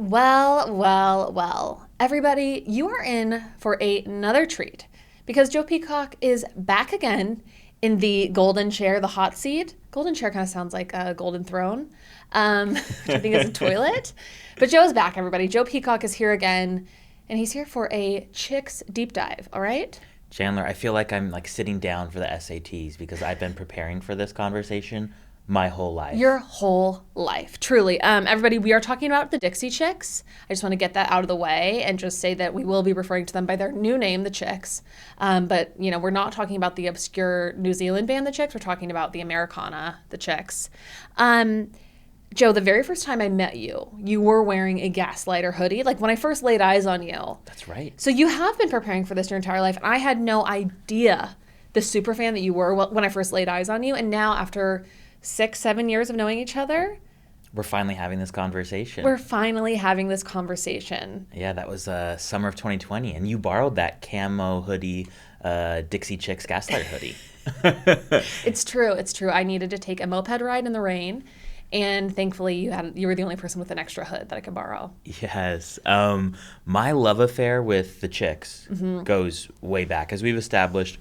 Well, well, well. Everybody, you are in for another treat because Joe Peacock is back again in the golden chair, the hot seat. Golden chair kind of sounds like a golden throne, which I think is a toilet. But Joe's back, everybody. Joe Peacock is here again, and he's here for a Chicks deep dive, all right? Chandler, I feel like I'm like sitting down for the SATs because I've been preparing for this conversation my whole life. Your whole life, truly. Everybody, we are talking about the Dixie Chicks. I just want to get that out of the way and just say that we will be referring to them by their new name, the Chicks. But, we're not talking about the obscure New Zealand band, the Chicks. We're talking about the Americana, the Chicks. Joe, the very first time I met you, you were wearing a Gaslighter hoodie. Like when I first laid eyes on you. That's right. So you have been preparing for this your entire life. And I had no idea the super fan that you were when I first laid eyes on you. And now after 6-7 years of knowing each other, we're finally having this conversation. Yeah, that was summer of 2020. And you borrowed that camo hoodie, Dixie Chicks Gaslighter hoodie. It's true. I needed to take a moped ride in the rain. And thankfully, you were the only person with an extra hood that I could borrow. Yes. My love affair with the Chicks goes way back. As we've established,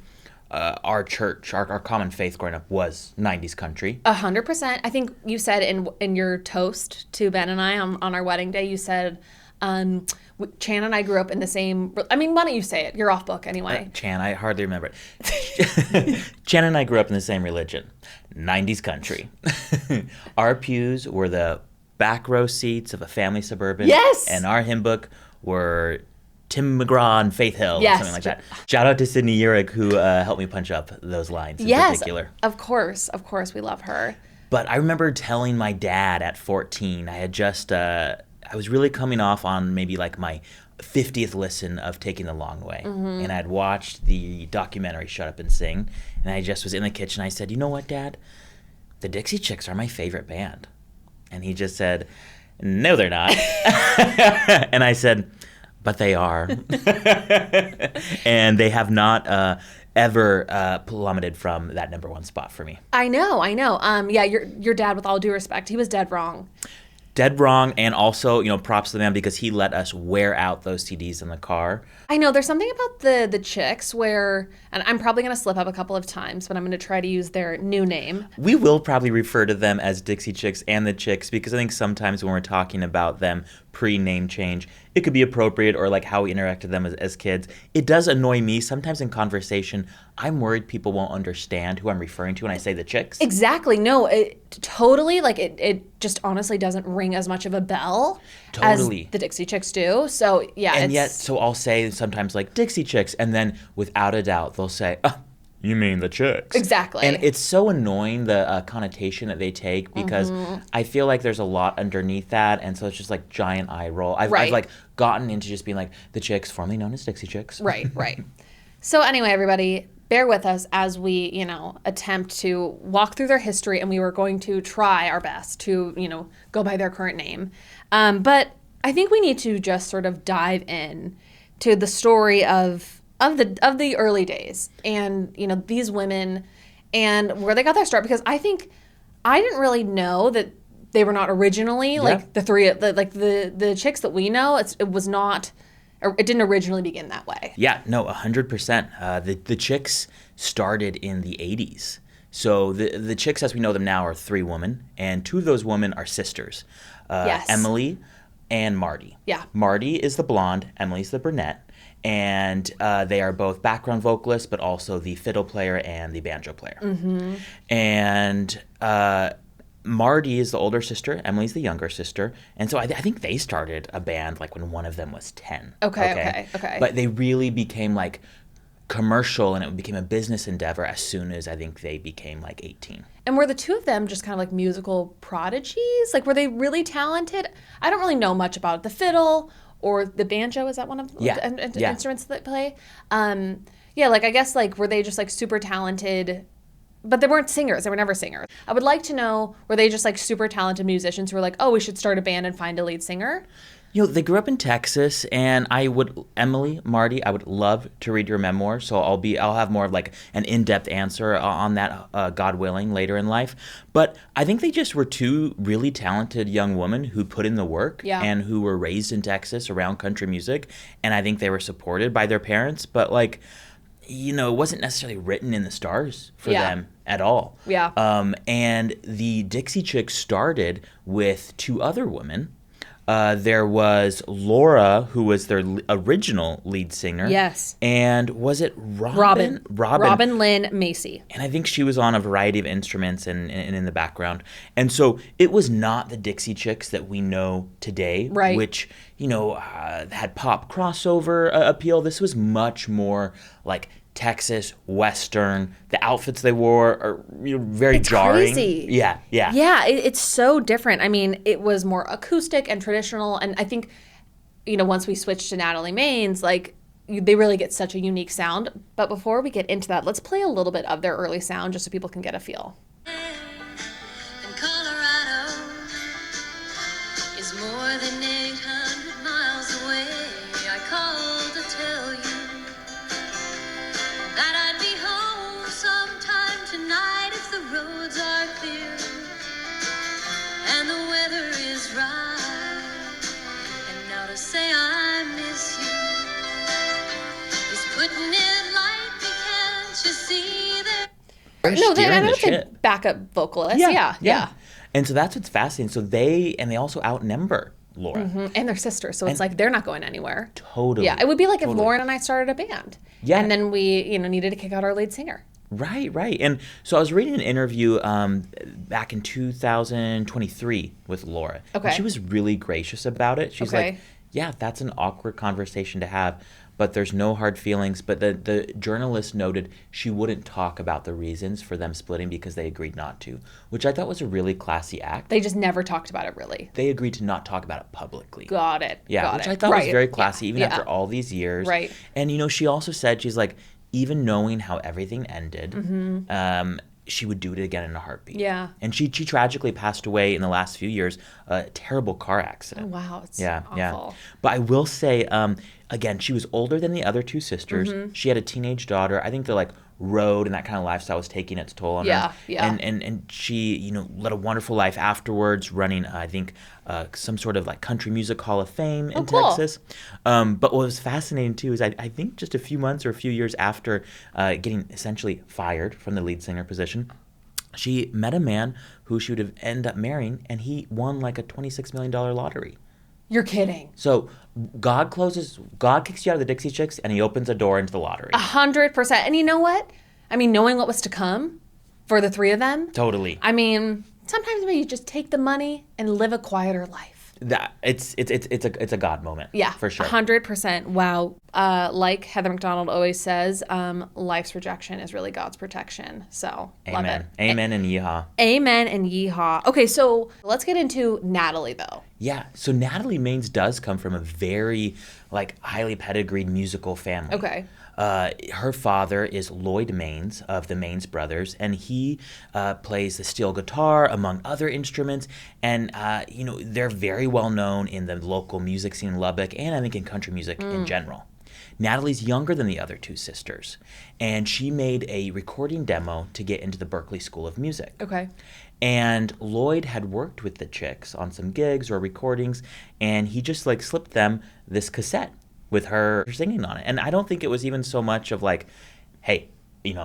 our church, our common faith growing up was 90s country. 100%. I think you said in your toast to Ben and I on our wedding day, you said, Chan and I grew up in the same... I mean, why don't you say it? You're off book anyway. Chan, I hardly remember it. Chan and I grew up in the same religion. 90s country. Our pews were the back row seats of a family suburban. Yes! And our hymn book were Tim McGraw and Faith Hill, yes. Something like that. Shout out to Sydney Urick, who helped me punch up those lines in particular. Of course, we love her. But I remember telling my dad at 14, I had just... I was really coming off on maybe like my 50th listen of Taking the Long Way. And I'd watched the documentary Shut Up and Sing. And I just was in the kitchen. I said, you know what, Dad? The Dixie Chicks are my favorite band. And he just said, no, they're not. And I said, but they are. And they have not ever plummeted from that number one spot for me. I know. Yeah, your dad, with all due respect, he was dead wrong. Dead wrong, and also, props to the man because he let us wear out those CDs in the car. I know, there's something about the Chicks where, and I'm probably going to slip up a couple of times, but I'm going to try to use their new name. We will probably refer to them as Dixie Chicks and the Chicks because I think sometimes when we're talking about them pre-name change, it could be appropriate, or like how we interacted with them as kids. It does annoy me sometimes in conversation. I'm worried people won't understand who I'm referring to when I say the Chicks. Exactly. No, it totally, like it just honestly doesn't ring as much of a bell as the Dixie Chicks do. So yeah. And yet, so I'll say sometimes like Dixie Chicks, and then without a doubt they'll say, oh, you mean the Chicks. Exactly. And it's so annoying, the connotation that they take, because I feel like there's a lot underneath that, and so it's just like giant eye roll. I've like gotten into just being like the Chicks, formerly known as Dixie Chicks. Right. So anyway, everybody, bear with us as we, attempt to walk through their history, and we were going to try our best to, go by their current name. But I think we need to just sort of dive in to the story of the early days, and these women and where they got their start, because I think I didn't really know that they were not originally like the three the Chicks that we know. It was not, or it didn't originally begin that way. Yeah, no, 100%. The Chicks started in the 80s. So the Chicks as we know them now are three women, and two of those women are sisters. Yes. Emily and Marty. Yeah. Marty is the blonde, Emily's the brunette. And they are both background vocalists, but also the fiddle player and the banjo player. And Marty is the older sister, Emily's the younger sister. And so I think they started a band like when one of them was 10. Okay. But they really became like commercial, and it became a business endeavor as soon as I think they became like 18. And were the two of them just kind of like musical prodigies? Like, were they really talented? I don't really know much about the fiddle or the banjo. Is that one of the instruments that play? Like, I guess, like, were they just like super talented? But they weren't singers. They were never singers. I would like to know, were they just like super talented musicians who were like, oh, we should start a band and find a lead singer? They grew up in Texas, and Emily, Marty, I would love to read your memoir. So I'll have more of like an in-depth answer on that, God willing, later in life. But I think they just were two really talented young women who put in the work Yeah. and who were raised in Texas around country music. And I think they were supported by their parents, but like, it wasn't necessarily written in the stars for Yeah. them at all. Yeah. And the Dixie Chicks started with two other women. There was Laura, who was their original lead singer. Yes. And was it Robin? Robin Lynn Macy. And I think she was on a variety of instruments and in the background. And so it was not the Dixie Chicks that we know today, Right. which, had pop crossover appeal. This was much more like Texas, Western. The outfits they wore are very jarring. Crazy. Yeah. Yeah, it's so different. I mean, it was more acoustic and traditional. And I think, once we switched to Natalie Maines, like, they really get such a unique sound. But before we get into that, let's play a little bit of their early sound just so people can get a feel. And Colorado is more than 800 miles away. I called to tell you that I'd be home sometime tonight if the roads are clear and the weather is right. And now to say I miss you is putting it lightly, can't you see that? No, I Steering know the it's a ship. backup vocalist. Yeah. And so that's what's fascinating. So they also outnumber Laura. And their sisters. So it's like they're not going anywhere. Totally. Yeah, it would be like if Totally. Lauren and I started a band. Yeah. And then we, needed to kick out our lead singer. Right. And so I was reading an interview back in 2023 with Laura. Okay. And she was really gracious about it. She's Okay. like, yeah, that's an awkward conversation to have, but there's no hard feelings. But the journalist noted she wouldn't talk about the reasons for them splitting because they agreed not to, which I thought was a really classy act. They just never talked about it, really. They agreed to not talk about it publicly. Got it. Yeah, Got which it. I thought was Right. very classy, Yeah. even Yeah. after all these years. Right. And, she also said, she's like, even knowing how everything ended, she would do it again in a heartbeat. Yeah. And she tragically passed away in the last few years, a terrible car accident. Oh, wow. It's Yeah, awful. yeah. But I will say, again, she was older than the other two sisters. Mm-hmm. She had a teenage daughter. I think the road and that kind of lifestyle was taking its toll on Yeah, her. yeah. And she, led a wonderful life afterwards, running, I think, some sort of country music hall of fame in cool. Texas. But what was fascinating too is I think just a few months or a few years after getting essentially fired from the lead singer position, she met a man who she would have ended up marrying, and he won a $26 million lottery. You're kidding. So God kicks you out of the Dixie Chicks, and he opens a door into the lottery. 100%. And you know what? I mean, knowing what was to come for the three of them, Totally. I mean, sometimes maybe you just take the money and live a quieter life. That it's a God moment. Yeah, for sure. 100%. Wow. Like Heather McDonald always says, life's rejection is really God's protection. So love it. Amen and yeehaw. Amen and yeehaw. Okay, so let's get into Natalie though. Yeah. So Natalie Maines does come from a very highly pedigreed musical family. Okay. Her father is Lloyd Maines of the Maines Brothers, and he plays the steel guitar among other instruments. And they're very well known in the local music scene in Lubbock, and I think in country music in general. Natalie's younger than the other two sisters, and she made a recording demo to get into the Berklee School of Music. Okay. And Lloyd had worked with the Chicks on some gigs or recordings, and he just slipped them this cassette with her singing on it. And I don't think it was even so much of hey,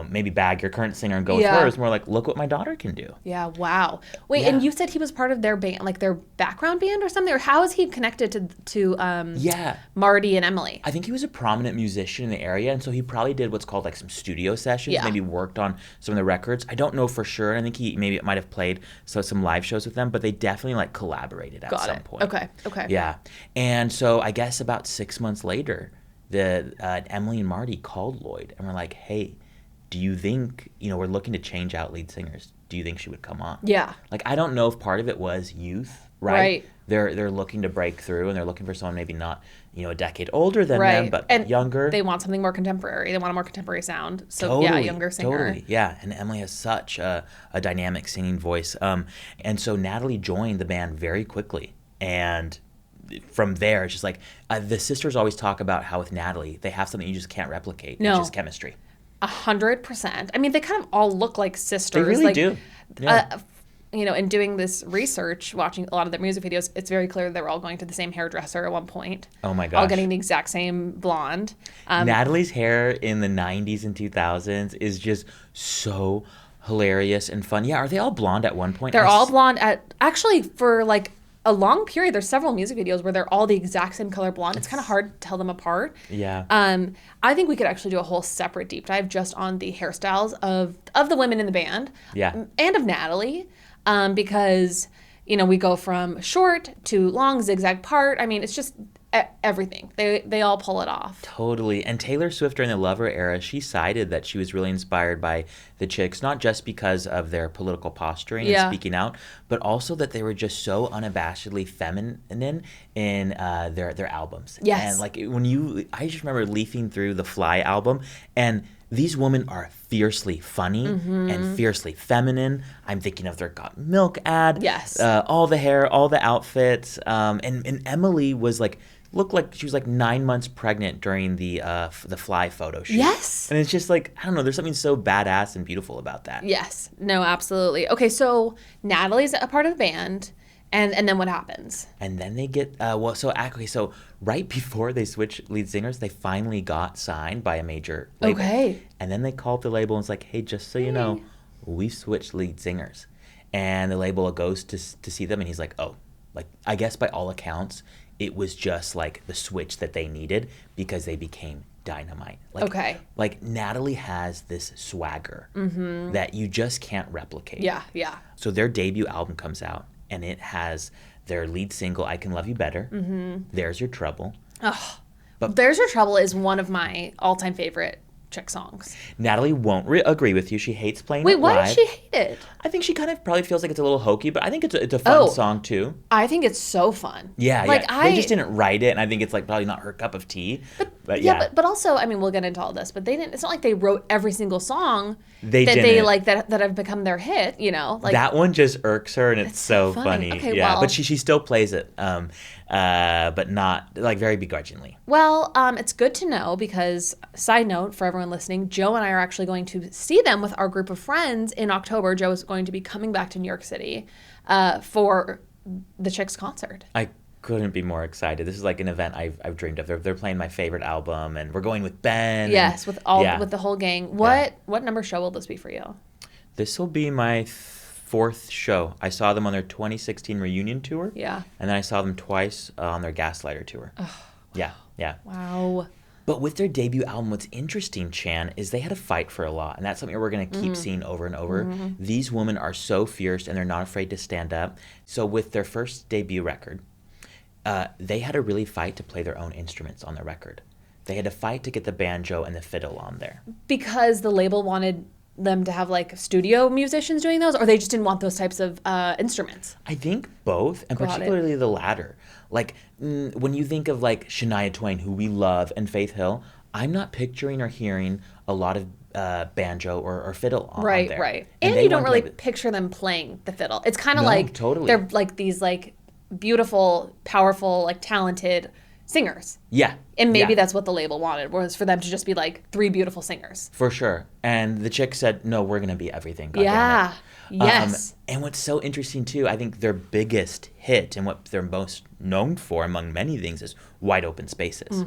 maybe bag your current singer and go with her. It's more look what my daughter can do. Yeah, wow. Wait, Yeah. and you said he was part of their band, their background band or something? Or how is he connected to Yeah. Marty and Emily? I think he was a prominent musician in the area, and so he probably did what's called some studio sessions, Yeah. maybe worked on some of the records. I don't know for sure, and I think he maybe might have played some live shows with them, but they definitely collaborated at some point. Okay. Yeah. And so I guess about 6 months later, Emily and Marty called Lloyd and were like, hey, do you think, we're looking to change out lead singers. Do you think she would come on? Yeah. I don't know if part of it was youth, right? Right. They're looking to break through, and they're looking for someone maybe not, a decade older than Right. them, but and younger. They want something more contemporary. They want a more contemporary sound. So Totally, younger singer. Totally, yeah. And Emily has such a dynamic singing voice. And so Natalie joined the band very quickly, and from there, it's just like the sisters always talk about how with Natalie, they have something you just can't replicate. No. It's just chemistry. 100%. I mean, they kind of all look like sisters. They really like, do. Yeah. In doing this research, watching a lot of their music videos, it's very clear they were all going to the same hairdresser at one point. Oh my All gosh. getting the exact same blonde. Natalie's hair in the 90s and 2000s is just so hilarious and fun. Yeah, are they all blonde at one point? They're all blonde actually for like a long period. There's several music videos where they're all the exact same color blonde. It's kind of hard to tell them apart. Yeah. I think we could actually do a whole separate deep dive just on the hairstyles of the women in the band. Yeah. And of Natalie. Because, we go from short to long, zigzag part. I mean, it's just everything. They all pull it off. Totally. And Taylor Swift during the Lover era, she cited that she was really inspired by the Chicks, not just because of their political posturing and speaking out, but also that they were just so unabashedly feminine in their albums. Yes. And like I just remember leafing through the Fly album, and these women are fiercely funny and fiercely feminine. I'm thinking of their Got Milk ad. Yes. All the hair, all the outfits. And Emily looked like she was like 9 months pregnant during the Fly photo shoot. Yes. And it's just like, I don't know, there's something so badass and beautiful about that. Yes. No, absolutely. Okay, so Natalie's a part of the band, and then what happens? And then they get, so right before they switch lead singers, they finally got signed by a major label. Okay. And then they call up the label and it's like, hey, just so you know, we switched lead singers. And the label goes to see them and he's like, oh, like, I guess by all accounts, it was just like the switch that they needed because they became dynamite. Okay. Like Natalie has this swagger that you just can't replicate. Yeah. So their debut album comes out and it has their lead single, I Can Love You Better. There's Your Trouble. Oh, There's Your Trouble is one of my all-time favorite Chick songs. Natalie won't agree with you. She hates playing Wait, it why live. does she hate it? I think she kind of probably feels like it's a little hokey, but I think it's a fun song too. I think it's so fun. Yeah. They just didn't write it, and I think it's like probably not her cup of tea. But yeah. But also, I mean, we'll get into all this, but they didn't. It's not like they wrote every single song They that didn't. they like that have become their hit. Like that one just irks her, and it's so funny. Okay, yeah, well, but she still plays it, but not like very begrudgingly. Well, it's good to know because, side note for everyone listening, Joe and I are actually going to see them with our group of friends in October. Joe is going to be coming back to New York City for the Chicks concert. I couldn't be more excited. This is like an event I've dreamed of. They're playing my favorite album, and we're going with Ben. Yes, with the whole gang. What number show will this be for you? This will be my fourth show. I saw them on their 2016 reunion tour. Yeah. And then I saw them twice on their Gaslighter tour. Oh, yeah. Wow. But with their debut album, what's interesting, Chan, is they had to fight for a lot. And that's something we're going to keep seeing over and over. These women are so fierce, and they're not afraid to stand up. So with their first debut record, they had to really fight to play their own instruments on the record. They had to fight to get the banjo and the fiddle on there. Because the label wanted them to have like studio musicians doing those, or they just didn't want those types of instruments? I think both, and particularly the latter. Like when you think of like Shania Twain, who we love, and Faith Hill, I'm not picturing or hearing a lot of banjo or fiddle on there. Right. And you don't really picture them playing the fiddle. It's kind of totally. They're like these like beautiful, powerful, like talented singers. Yeah. And maybe that's what the label wanted, was for them to just be like three beautiful singers. For sure. And the Chicks said, no, we're going to be everything. Yeah. Yes. And what's so interesting too, I think their biggest hit and what they're most known for, among many things, is Wide Open Spaces.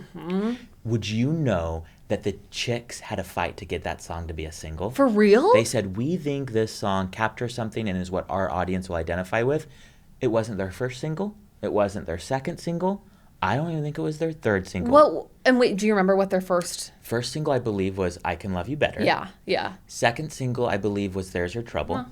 Would you know that the Chicks had a fight to get that song to be a single? For real? They said, we think this song captures something and is what our audience will identify with. It wasn't their first single. It wasn't their second single. I don't even think it was their third single. Well, and wait, do you remember what their first single, I believe, was I Can Love You Better. Yeah. Second single, I believe, was There's Your Trouble.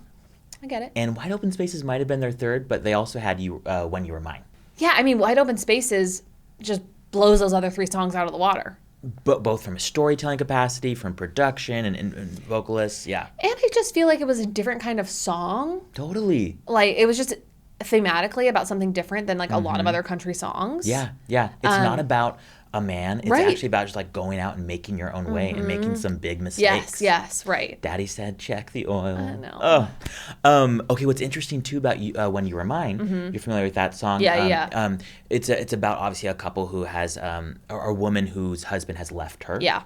I get it. And Wide Open Spaces might have been their third, but they also had When You Were Mine. Yeah, I mean, Wide Open Spaces just blows those other three songs out of the water. But both from a storytelling capacity, from production and vocalists, yeah. And I just feel like it was a different kind of song. Totally. Like, it was just thematically about something different than like a lot of other country songs. Yeah. It's not about a man. It's Right. actually about just like going out and making your own way and making some big mistakes. Yes, right. Daddy said, check the oil. I know. Oh. Okay, what's interesting too about you, When You Were Mine, you're familiar with that song? Yeah. It's about obviously a couple who has, or a woman whose husband has left her. Yeah.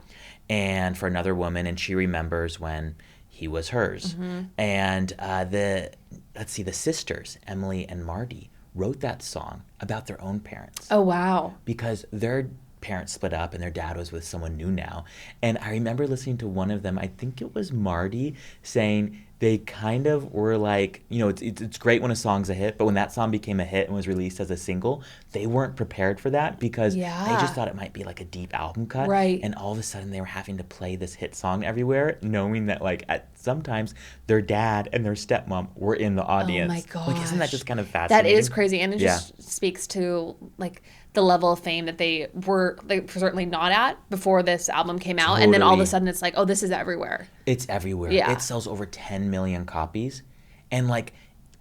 And for another woman, and she remembers when he was hers. And the sisters, Emily and Marty, wrote that song about their own parents. Oh, wow. Because their parents split up and their dad was with someone new now. And I remember listening to one of them, I think it was Marty, saying they kind of were like, it's great when a song's a hit, but when that song became a hit and was released as a single, they weren't prepared for that because they just thought it might be like a deep album cut. Right. And all of a sudden they were having to play this hit song everywhere, knowing that like sometimes their dad and their stepmom were in the audience. Oh my gosh. Like, isn't that just kind of fascinating? That is crazy. And it just speaks to like the level of fame that they were like certainly not at before this album came out. And then all of a sudden it's like, oh, this is everywhere. It's everywhere. Yeah. It sells over 10 million copies. And like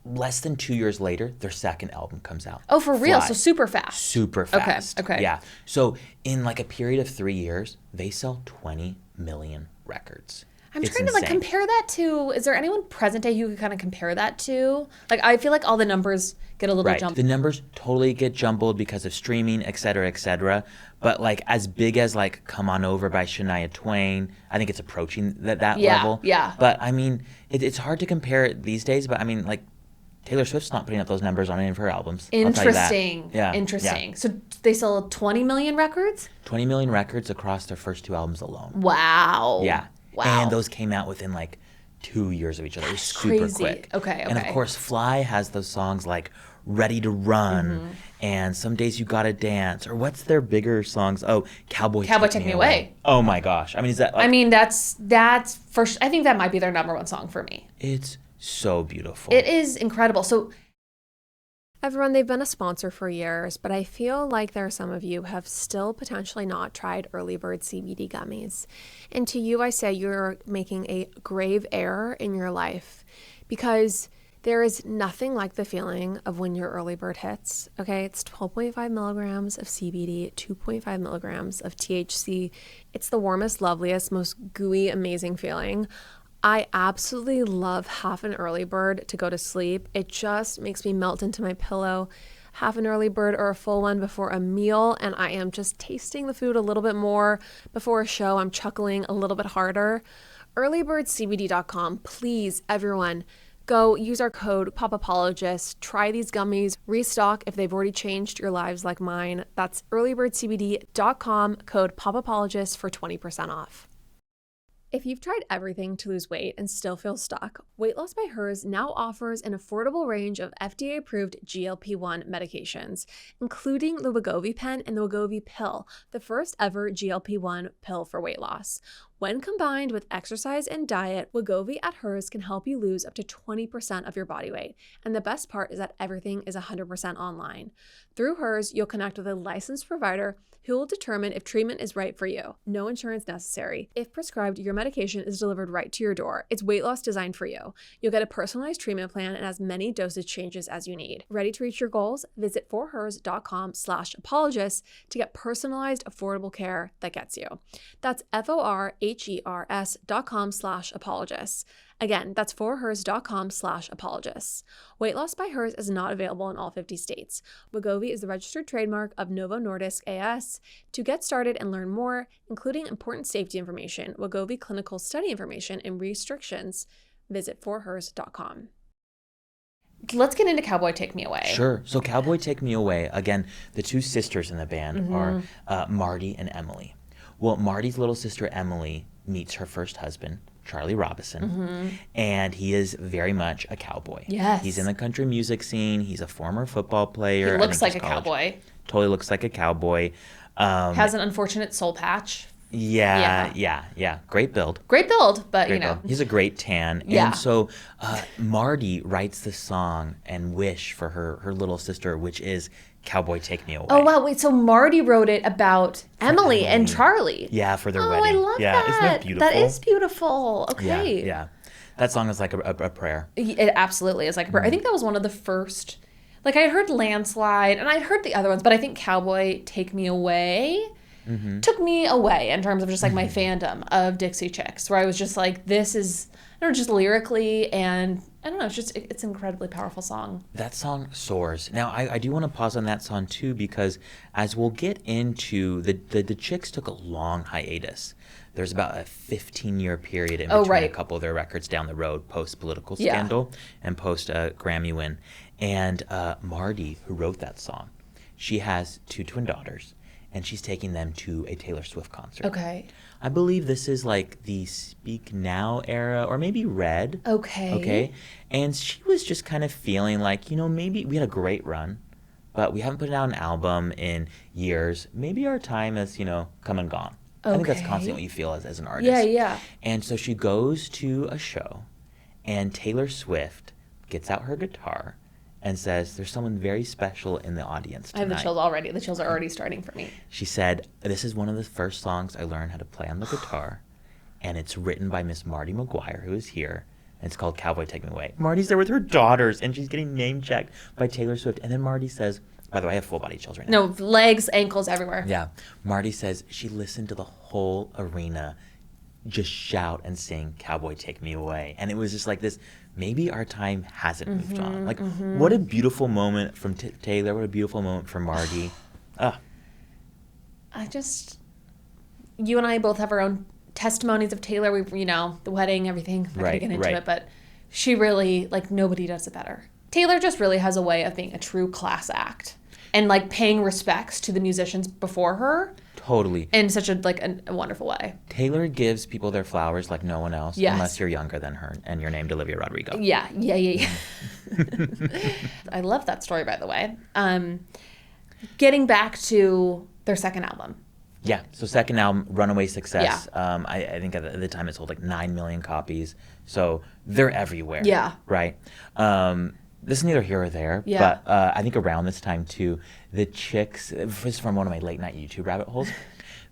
less than 2 years later, their second album comes out. Oh, for real? Fly. So super fast. Super fast. Okay. Yeah. So in like a period of 3 years, they sell 20 million records. I'm It's trying to like insane. compare that to, is there anyone present day who could kind of compare that to? Like, I feel like all the numbers get a little Right. jumbled. The numbers totally get jumbled because of streaming, et cetera, et cetera. But like as big as like Come On Over by Shania Twain, I think it's approaching that Yeah, level. yeah. But I mean, it's hard to compare it these days. But I mean, like Taylor Swift's not putting up those numbers on any of her albums. I'll tell you that. Interesting. Yeah. Interesting. Yeah. So they sold 20 million records? 20 million records across their first two albums alone. Wow. Yeah. Wow. And those came out within like 2 years of each other. It was super crazy. quick. Okay, And of okay. course, Fly has those songs like Ready to Run and Some Days You Gotta Dance. Or what's their bigger songs? Oh, Cowboy Take Me Away. Oh my gosh. I mean, is that like, I mean, that's for I think that might be their number one song for me. it's so beautiful. It is incredible. So Everyone, they've been a sponsor for years, but I feel like there are some of you who have still potentially not tried Early Bird CBD gummies. And to you, I say you're making a grave error in your life because there is nothing like the feeling of when your early bird hits. Okay, it's 12.5 milligrams of CBD, 2.5 milligrams of THC. It's the warmest, loveliest, most gooey, amazing feeling. I absolutely love half an early bird to go to sleep. It just makes me melt into my pillow. Half an early bird or a full one before a meal, and I am just tasting the food a little bit more. Before a show, I'm chuckling a little bit harder. Earlybirdcbd.com, please, everyone, go use our code POPApologist. Try these gummies. Restock if they've already changed your lives like mine. That's earlybirdcbd.com, code POPApologist for 20% off. If you've tried everything to lose weight and still feel stuck, Weight Loss by Hers now offers an affordable range of FDA-approved GLP-1 medications, including the Wegovy pen and the Wegovy pill, the first ever GLP-1 pill for weight loss. When combined with exercise and diet, Wegovy at Hers can help you lose up to 20% of your body weight. And the best part is that everything is 100% online. Through Hers, you'll connect with a licensed provider who will determine if treatment is right for you. No insurance necessary. If prescribed, your medication is delivered right to your door. It's weight loss designed for you. You'll get a personalized treatment plan and as many dosage changes as you need. Ready to reach your goals? Visit forhers.com/apologist to get personalized, affordable care that gets you. That's forhers.com/apologist. Again, that's forhers.com/apologists. Weight Loss by Hers is not available in all 50 states. Wegovy is the registered trademark of Novo Nordisk AS. To get started and learn more, including important safety information, Wegovy clinical study information, and restrictions, visit forhers.com. let's get into Cowboy Take Me Away. Sure. So Cowboy Take Me Away, again, the two sisters in the band are Marty and Emily. Well, Marty's little sister Emily meets her first husband, Charlie Robison, and he is very much a cowboy. Yes. He's in the country music scene. He's a former football player. He looks I like think a he's college. cowboy. Totally looks like a cowboy. Has an unfortunate soul patch. Yeah. Great build. Great build, but Great build. He's a great tan. Yeah. And so Marty writes the song and wish for her little sister, which is Cowboy Take Me Away. Oh, wow. Wait, so Marty wrote it about Emily and Charlie. Yeah, for their Oh, wedding. I love yeah. that. Isn't that beautiful? That is beautiful. Yeah, Okay. yeah. That song is like a prayer. It absolutely is like a prayer. I think that was one of the first, like I had heard Landslide and I'd heard the other ones, but I think Cowboy Take Me Away took me away in terms of just like my fandom of Dixie Chicks, where I was just like, this is, I don't know, just lyrically, and I don't know, it's an incredibly powerful song. That song soars. Now, I do want to pause on that song, too, because as we'll get into, the Chicks took a long hiatus. There's about a 15-year period in between a couple of their records down the road, post-political scandal and post-Grammy win. And Marty, who wrote that song, she has 2 twin daughters, and she's taking them to a Taylor Swift concert. Okay. I believe this is like the Speak Now era, or maybe Red. Okay. And she was just kind of feeling like, maybe we had a great run, but we haven't put out an album in years. Maybe our time has, come and gone. I think that's constantly what you feel as an artist. Yeah. And so she goes to a show, and Taylor Swift gets out her guitar and says, there's someone very special in the audience tonight. I have the chills already. The chills are already starting for me. She said, this is one of the first songs I learned how to play on the guitar, and it's written by Miss Marty McGuire, who is here, and it's called Cowboy Take Me Away. Marty's there with her daughters, and she's getting name-checked by Taylor Swift. And then Marty says, by the way, I have full-body chills right now. No, legs, ankles, everywhere. Yeah. Marty says she listened to the whole arena just shout and sing Cowboy Take Me Away. And it was just like this, maybe our time hasn't moved on. Like, what a beautiful moment from Taylor. What a beautiful moment from Marty. You and I both have our own testimonies of Taylor. We, the wedding, everything. I'm not going to get into it, but she really, like, nobody does it better. Taylor just really has a way of being a true class act and, like, paying respects to the musicians before her. Totally. In such a wonderful way. Taylor gives people their flowers like no one else, unless you're younger than her and you're named Olivia Rodrigo. Yeah. I love that story, by the way. Getting back to their second album. Yeah, so second album, runaway success. Yeah. I think at the time it sold like 9 million copies. So they're everywhere. Yeah. Right? This is neither here or there, but I think around this time too, the Chicks, this is from one of my late night YouTube rabbit holes,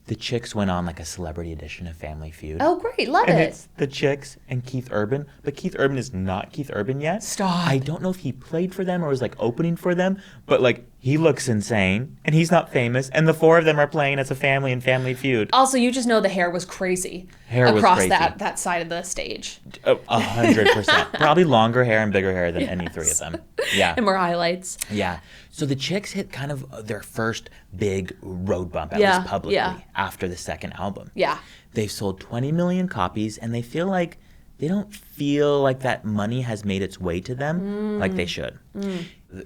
the Chicks went on like a celebrity edition of Family Feud. Oh, great. Love and it. It's the Chicks and Keith Urban, but Keith Urban is not Keith Urban yet. Stop. I don't know if he played for them or was like opening for them, but like he looks insane and he's not famous, and the 4 of them are playing as a family in Family Feud. Also, you just know the hair was crazy across that side of the stage. 100%. Probably longer hair and bigger hair than any 3 of them. Yeah. And more highlights. Yeah. So the Chicks hit kind of their first big road bump, at least publicly, after the second album. Yeah. They've sold 20 million copies, and they don't feel like that money has made its way to them like they should.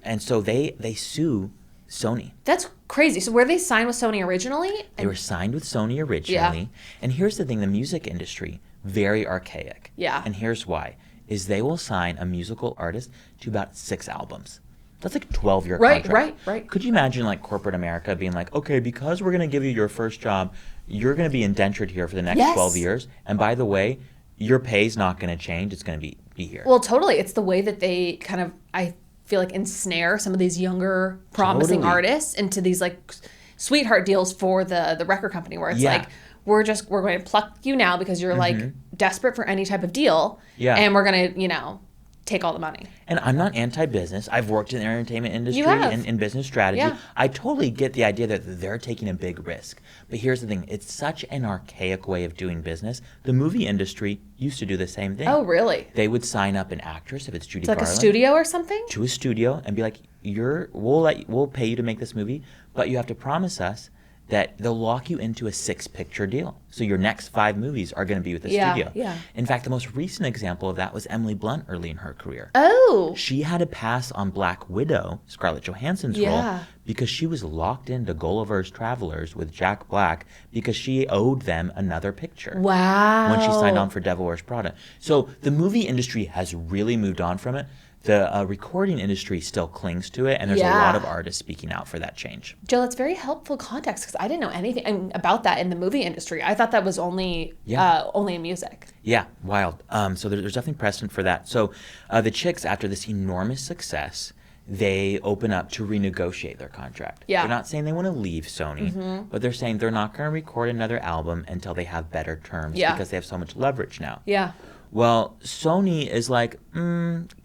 And so they sue Sony. That's crazy. So were they signed with Sony originally? They were signed with Sony originally. Yeah. And here's the thing, the music industry, very archaic. Yeah. And here's why, is they will sign a musical artist to about 6 albums. That's like a 12-year contract. Right. Could you imagine like corporate America being like, okay, because we're going to give you your first job, you're going to be indentured here for the next 12 years. And by the way, your pay's not going to change. It's going to be here. Well, totally. It's the way that they kind of, I feel like, ensnare some of these younger promising artists into these like sweetheart deals for the record company, where it's like, we're going to pluck you now because you're like desperate for any type of deal. Yeah. And we're going to, take all the money. And I'm not anti-business. I've worked in the entertainment industry and in business strategy. Yeah. I totally get the idea that they're taking a big risk. But here's the thing. It's such an archaic way of doing business. The movie industry used to do the same thing. Oh, really? They would sign up an actress, if it's Judy Garland. Like a studio or something? To a studio and be like, we'll pay you to make this movie, but you have to promise us that they'll lock you into a 6-picture deal. So your next 5 movies are going to be with the studio. Yeah. In fact, the most recent example of that was Emily Blunt early in her career. Oh. She had to pass on Black Widow, Scarlett Johansson's role, because she was locked into Gulliver's Travelers with Jack Black because she owed them another picture. Wow. When she signed on for Devil Wears Prada. So the movie industry has really moved on from it. The recording industry still clings to it, and there's a lot of artists speaking out for that change. Joe, that's very helpful context, because I didn't know anything about that in the movie industry. I thought that was only in music. Yeah, wild. So there's definitely precedent for that. So the Chicks, after this enormous success, they open up to renegotiate their contract. Yeah. They're not saying they want to leave Sony, but they're saying they're not going to record another album until they have better terms because they have so much leverage now. Yeah. Well, Sony is like,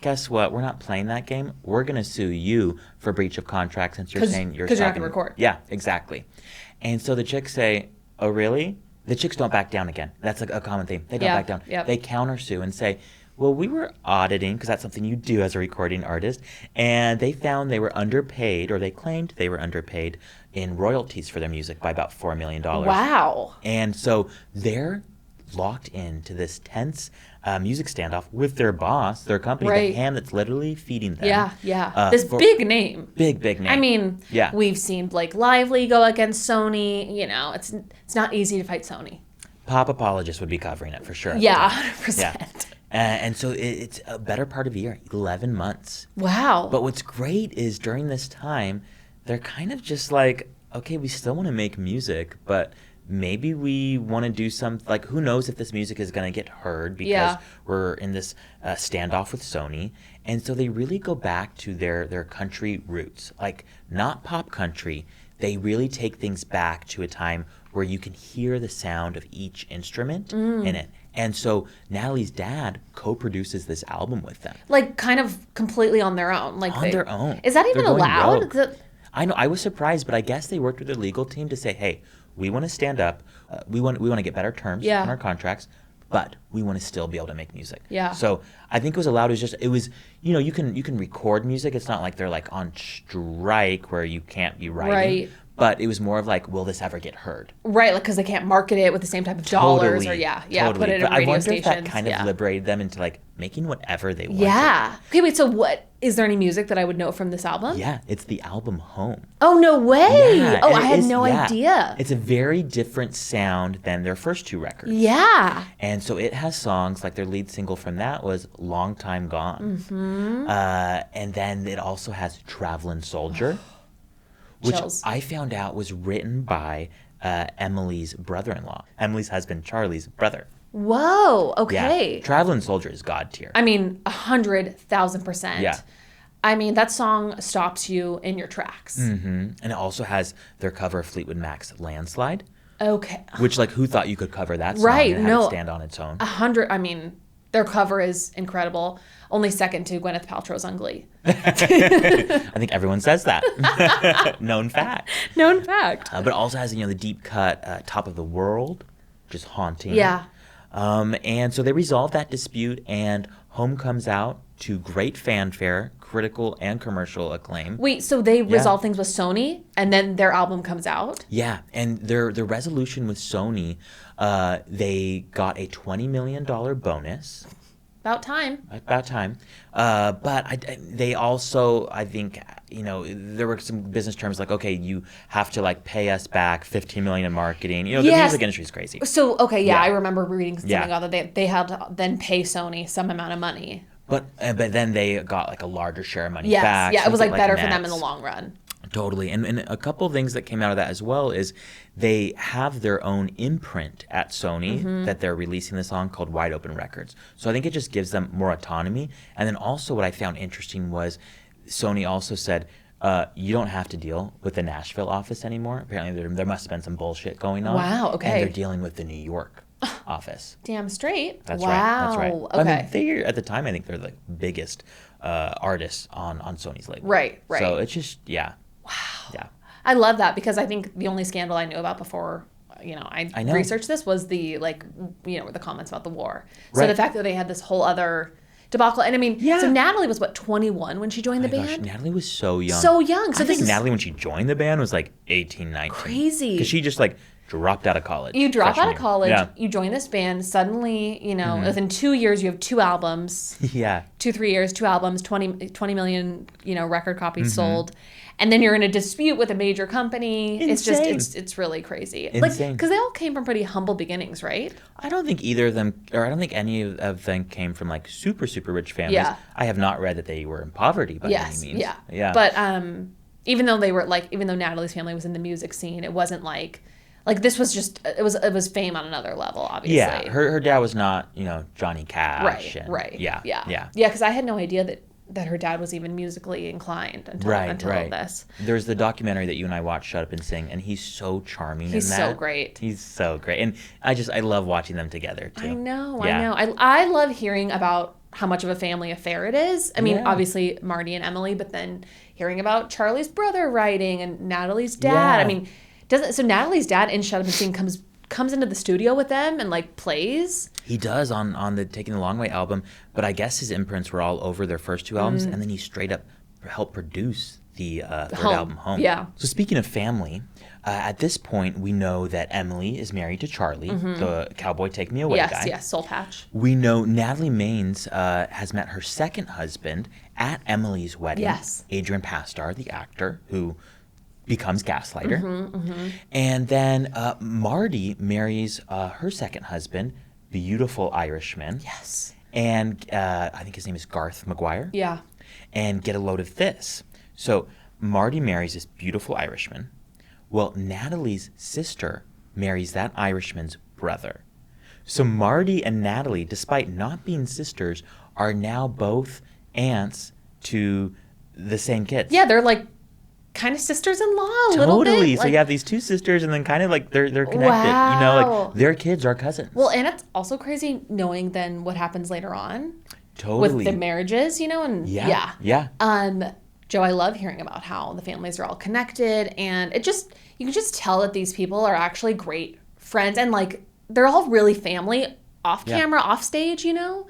guess what? We're not playing that game. We're going to sue you for breach of contract since you're saying you're because you're not stopping. gonna record. Yeah, exactly. And so the chicks say, oh, really? The chicks don't back down again. That's a common theme. They don't Yeah, back down. yep. They countersue and say, well, we were auditing, because that's something you do as a recording artist, and they found they were underpaid, or they claimed they were underpaid in royalties for their music by about $4 million. Wow. And so they're locked into this tense music standoff with their boss, their company, Right. the hand that's literally feeding them. Yeah. This for- big name. Big name. I mean, Yeah. we've seen Blake Lively go against Sony. You know, it's not easy to fight Sony. Pop apologists would be covering it for sure. Yeah, 100%. Yeah. And so it's a better part of a year, 11 months. Wow. But what's great is during this time, they're kind of just like, okay, we still want to make music, but maybe we want to do some, like, who knows if this music is going to get heard because Yeah. we're in this standoff with Sony. And so they really go back to their country roots, like not pop country. They really take things back to a time where you can hear the sound of each instrument in it. And so Natalie's dad co-produces this album with them. like kind of completely on their own. Like On their own. Is that even They're going allowed? rogue. The- I know. I was surprised, but I guess they worked with their legal team to say, "Hey, we want to stand up. We want to get better terms Yeah. on our contracts, but we want to still be able to make music." Yeah. So I think it was allowed. It was you can record music. It's not like they're like on strike where you can't be writing. Right. But it was more of like, will this ever get heard? right, like because they can't market it with the same type of dollars or Totally. put it in But radio I wonder stations. if that kind of yeah. liberated them into like making whatever they wanted. Yeah. Okay, wait. So what is there any music that I would know from this album? Yeah, it's the album Home. Oh no way! Yeah, oh, and I it had is- no yeah. idea. It's a very different sound than their first two records. Yeah. And so it has songs like their lead single from that was Long Time Gone. Mm-hmm. And then it also has Travelin' Soldier, which Chills. I found out was written by Emily's brother-in-law, Emily's husband, Charlie's brother. Whoa. Okay. Yeah. Travelin' Soldier is God tier. I mean, 100,000%. Yeah. I mean, that song stops you in your tracks. And it also has their cover of Fleetwood Mac's Landslide, Okay. which, like, who thought you could cover that song Right, and have no. it stand on its own? 100. I mean, their cover is incredible. Only second to Gwyneth Paltrow's on Glee. I think everyone says that. Known fact. Known fact. But it also has, the deep cut Top of the World, just haunting. Yeah. And so they resolve that dispute, and Home comes out to great fanfare, critical and commercial acclaim. Wait, so they resolve things with Sony and then their album comes out? Yeah, and their resolution with Sony, they got a $20 million bonus. About time. About time. But they also, I think, there were some business terms like, okay, you have to like pay us back $15 million in marketing. The Yes. music industry is crazy. So, okay, yeah, Yeah. I remember reading something Yeah. about that. They had to then pay Sony some amount of money. But then they got like a larger share of money Yes. back. Yeah, it was like something better for them in nets. the long run. Totally. And a couple of things that came out of that as well is they have their own imprint at Sony Mm-hmm. that they're releasing this on called Wide Open Records. So I think it just gives them more autonomy. And then also what I found interesting was Sony also said, you don't have to deal with the Nashville office anymore. Apparently there must have been some bullshit going on. Wow, okay. And they're dealing with the New York office. Damn straight. That's wow. right. That's right. Okay. I mean, they at the time, I think they're the biggest artists on Sony's label. Right, right. So it's just, yeah. Wow. Yeah. I love that because I think the only scandal I knew about before, I know. researched this was the the comments about the war. So Right. the fact that they had this whole other debacle, and I mean, Yeah. so Natalie was 21 when she joined the Oh my gosh, band. Natalie was so young. So young. So I this think is Natalie, when she joined the band, was like 18, 19. Crazy. Because she just like dropped out of college. You drop freshman out of year. college, Yeah. you join this band. Suddenly, within 2 years, you have 2 albums. Yeah. 2-3 years, 2 albums, 20 million, record copies Mm-hmm. sold, and then you're in a dispute with a major company. Insane. It's just it's really crazy. Insane. Because they all came from pretty humble beginnings, right? I don't think either of them, or I don't think any of them came from like super, super rich families. Yeah. I have not read that they were in poverty by Yes, any means. yeah, Yeah. But even though Natalie's family was in the music scene, it wasn't like this was just it was fame on another level, obviously. yeah, her dad was not, Johnny Cash. Right, and- right. Yeah. Yeah. Yeah. Yeah, because I had no idea that that her dad was even musically inclined until Right. this. There's the documentary that you and I watched, Shut Up and Sing, and he's so charming He's in so that. great. He's so great. And I love watching them together, too. I know. Yeah. I love hearing about how much of a family affair it is. I mean, Yeah. obviously Marty and Emily, but then hearing about Charlie's brother writing and Natalie's dad. Yeah. I mean, so Natalie's dad in Shut Up and Sing comes into the studio with them and like plays. He does on the Taking the Long Way album, but I guess his imprints were all over their first two albums, and then he straight up helped produce the third Home. album, Home. Yeah. So speaking of family, at this point, we know that Emily is married to Charlie, the Cowboy Take Me Away guy. Yes, Soul Patch. We know Natalie Maines has met her second husband at Emily's wedding. Yes. Adrian Pastar, the actor, who becomes Gaslighter. And then Marty marries her second husband, beautiful Irishman. Yes. And I think his name is Garth McGuire. Yeah. And get a load of this. So Marty marries this beautiful Irishman. Well, Natalie's sister marries that Irishman's brother. So Marty and Natalie, despite not being sisters, are now both aunts to the same kids. Yeah, they're like kind of sisters-in-law a little bit. Totally. So like- you have these two sisters, and then kind of like they're connected. You know, Wow. like their kids are cousins. Well, and it's also crazy knowing then what happens later on totally. with the marriages, you know, and Yeah. Joe, I love hearing about how the families are all connected, and you can just tell that these people are actually great friends, and like they're all really family off camera, off stage, you know?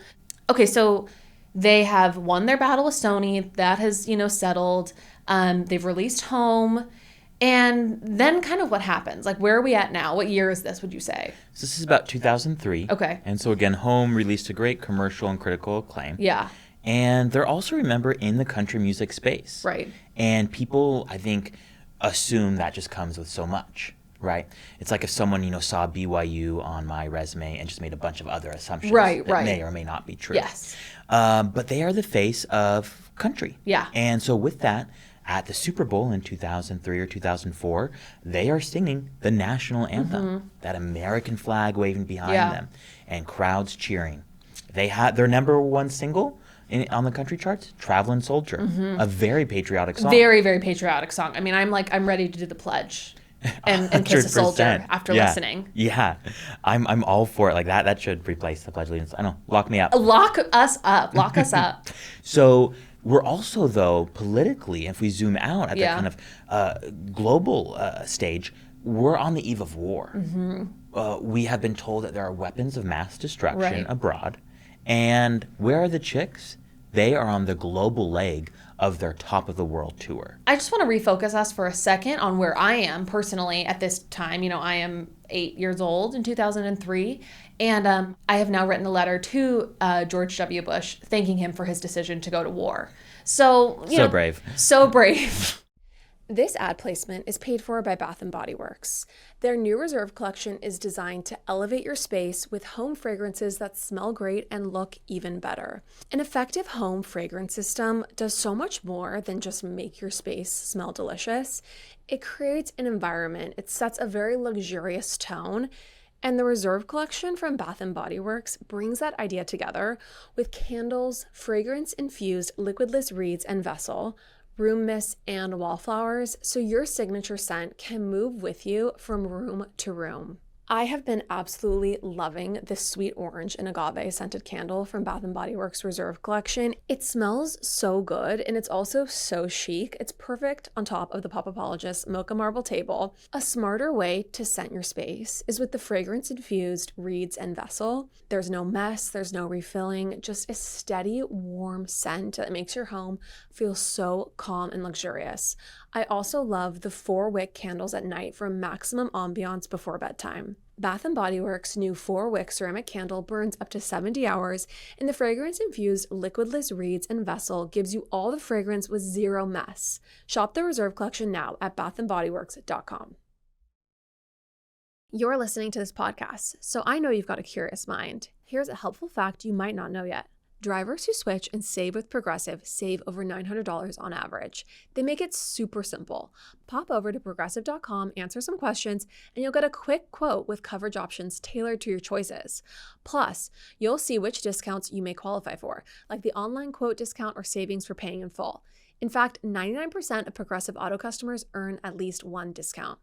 Okay, so they have won their battle with Sony. That has, settled. They've released Home. And then kind of what happens? Like, where are we at now? What year is this, would you say? So this is about 2003. Okay. And so again, Home released a great commercial and critical acclaim. Yeah. And they're also, remember, in the country music space. Right. And people, I think, assume that just comes with so much, right? It's like if someone, saw BYU on my resume and just made a bunch of other assumptions Right. that may or may not be true. Yes. But they are the face of country. Yeah. And so with that, at the Super Bowl in 2003 or 2004, they are singing the national anthem, that American flag waving behind them, and crowds cheering. They had their number one single on the country charts, Traveling Soldier, a very patriotic song. Very, very patriotic song. I mean, I'm ready to do the pledge and kiss a soldier 100%. after Yeah. listening. Yeah, I'm all for it. Like that should replace the Pledge of Allegiance. I know, lock me up. Lock us up. Lock us up. So we're also, though, politically, if we zoom out at Yeah. the kind of global stage, we're on the eve of war. We have been told that there are weapons of mass destruction Right. abroad. And where are the chicks? They are on the global leg of their Top of the World tour. I just want to refocus us for a second on where I am personally at this time. I am 8 years old in 2003, and I have now written a letter to George W. Bush thanking him for his decision to go to war. So, So brave. So brave. This ad placement is paid for by Bath & Body Works. Their new Reserve collection is designed to elevate your space with home fragrances that smell great and look even better. An effective home fragrance system does so much more than just make your space smell delicious. It creates an environment. It sets a very luxurious tone. And the Reserve collection from Bath & Body Works brings that idea together with candles, fragrance-infused liquidless reeds and vessel, room mists, and wallflowers, so your signature scent can move with you from room to room. I have been absolutely loving this sweet orange and agave scented candle from Bath & Body Works Reserve collection. It smells so good, and it's also so chic. It's perfect on top of the Popapologist Mocha Marble table. A smarter way to scent your space is with the fragrance-infused reeds and vessel. There's no mess, there's no refilling, just a steady, warm scent that makes your home feel so calm and luxurious. I also love the 4-wick candles at night for maximum ambiance before bedtime. Bath & Body Works' new 4-wick ceramic candle burns up to 70 hours, and the fragrance-infused liquidless reeds and vessel gives you all the fragrance with zero mess. Shop the Reserve collection now at bathandbodyworks.com. You're listening to this podcast, so I know you've got a curious mind. Here's a helpful fact you might not know yet. Drivers who switch and save with Progressive save over $900 on average. They make it super simple. Pop over to progressive.com, answer some questions, and you'll get a quick quote with coverage options tailored to your choices. Plus, you'll see which discounts you may qualify for, like the online quote discount or savings for paying in full. In fact, 99% of Progressive Auto customers earn at least one discount.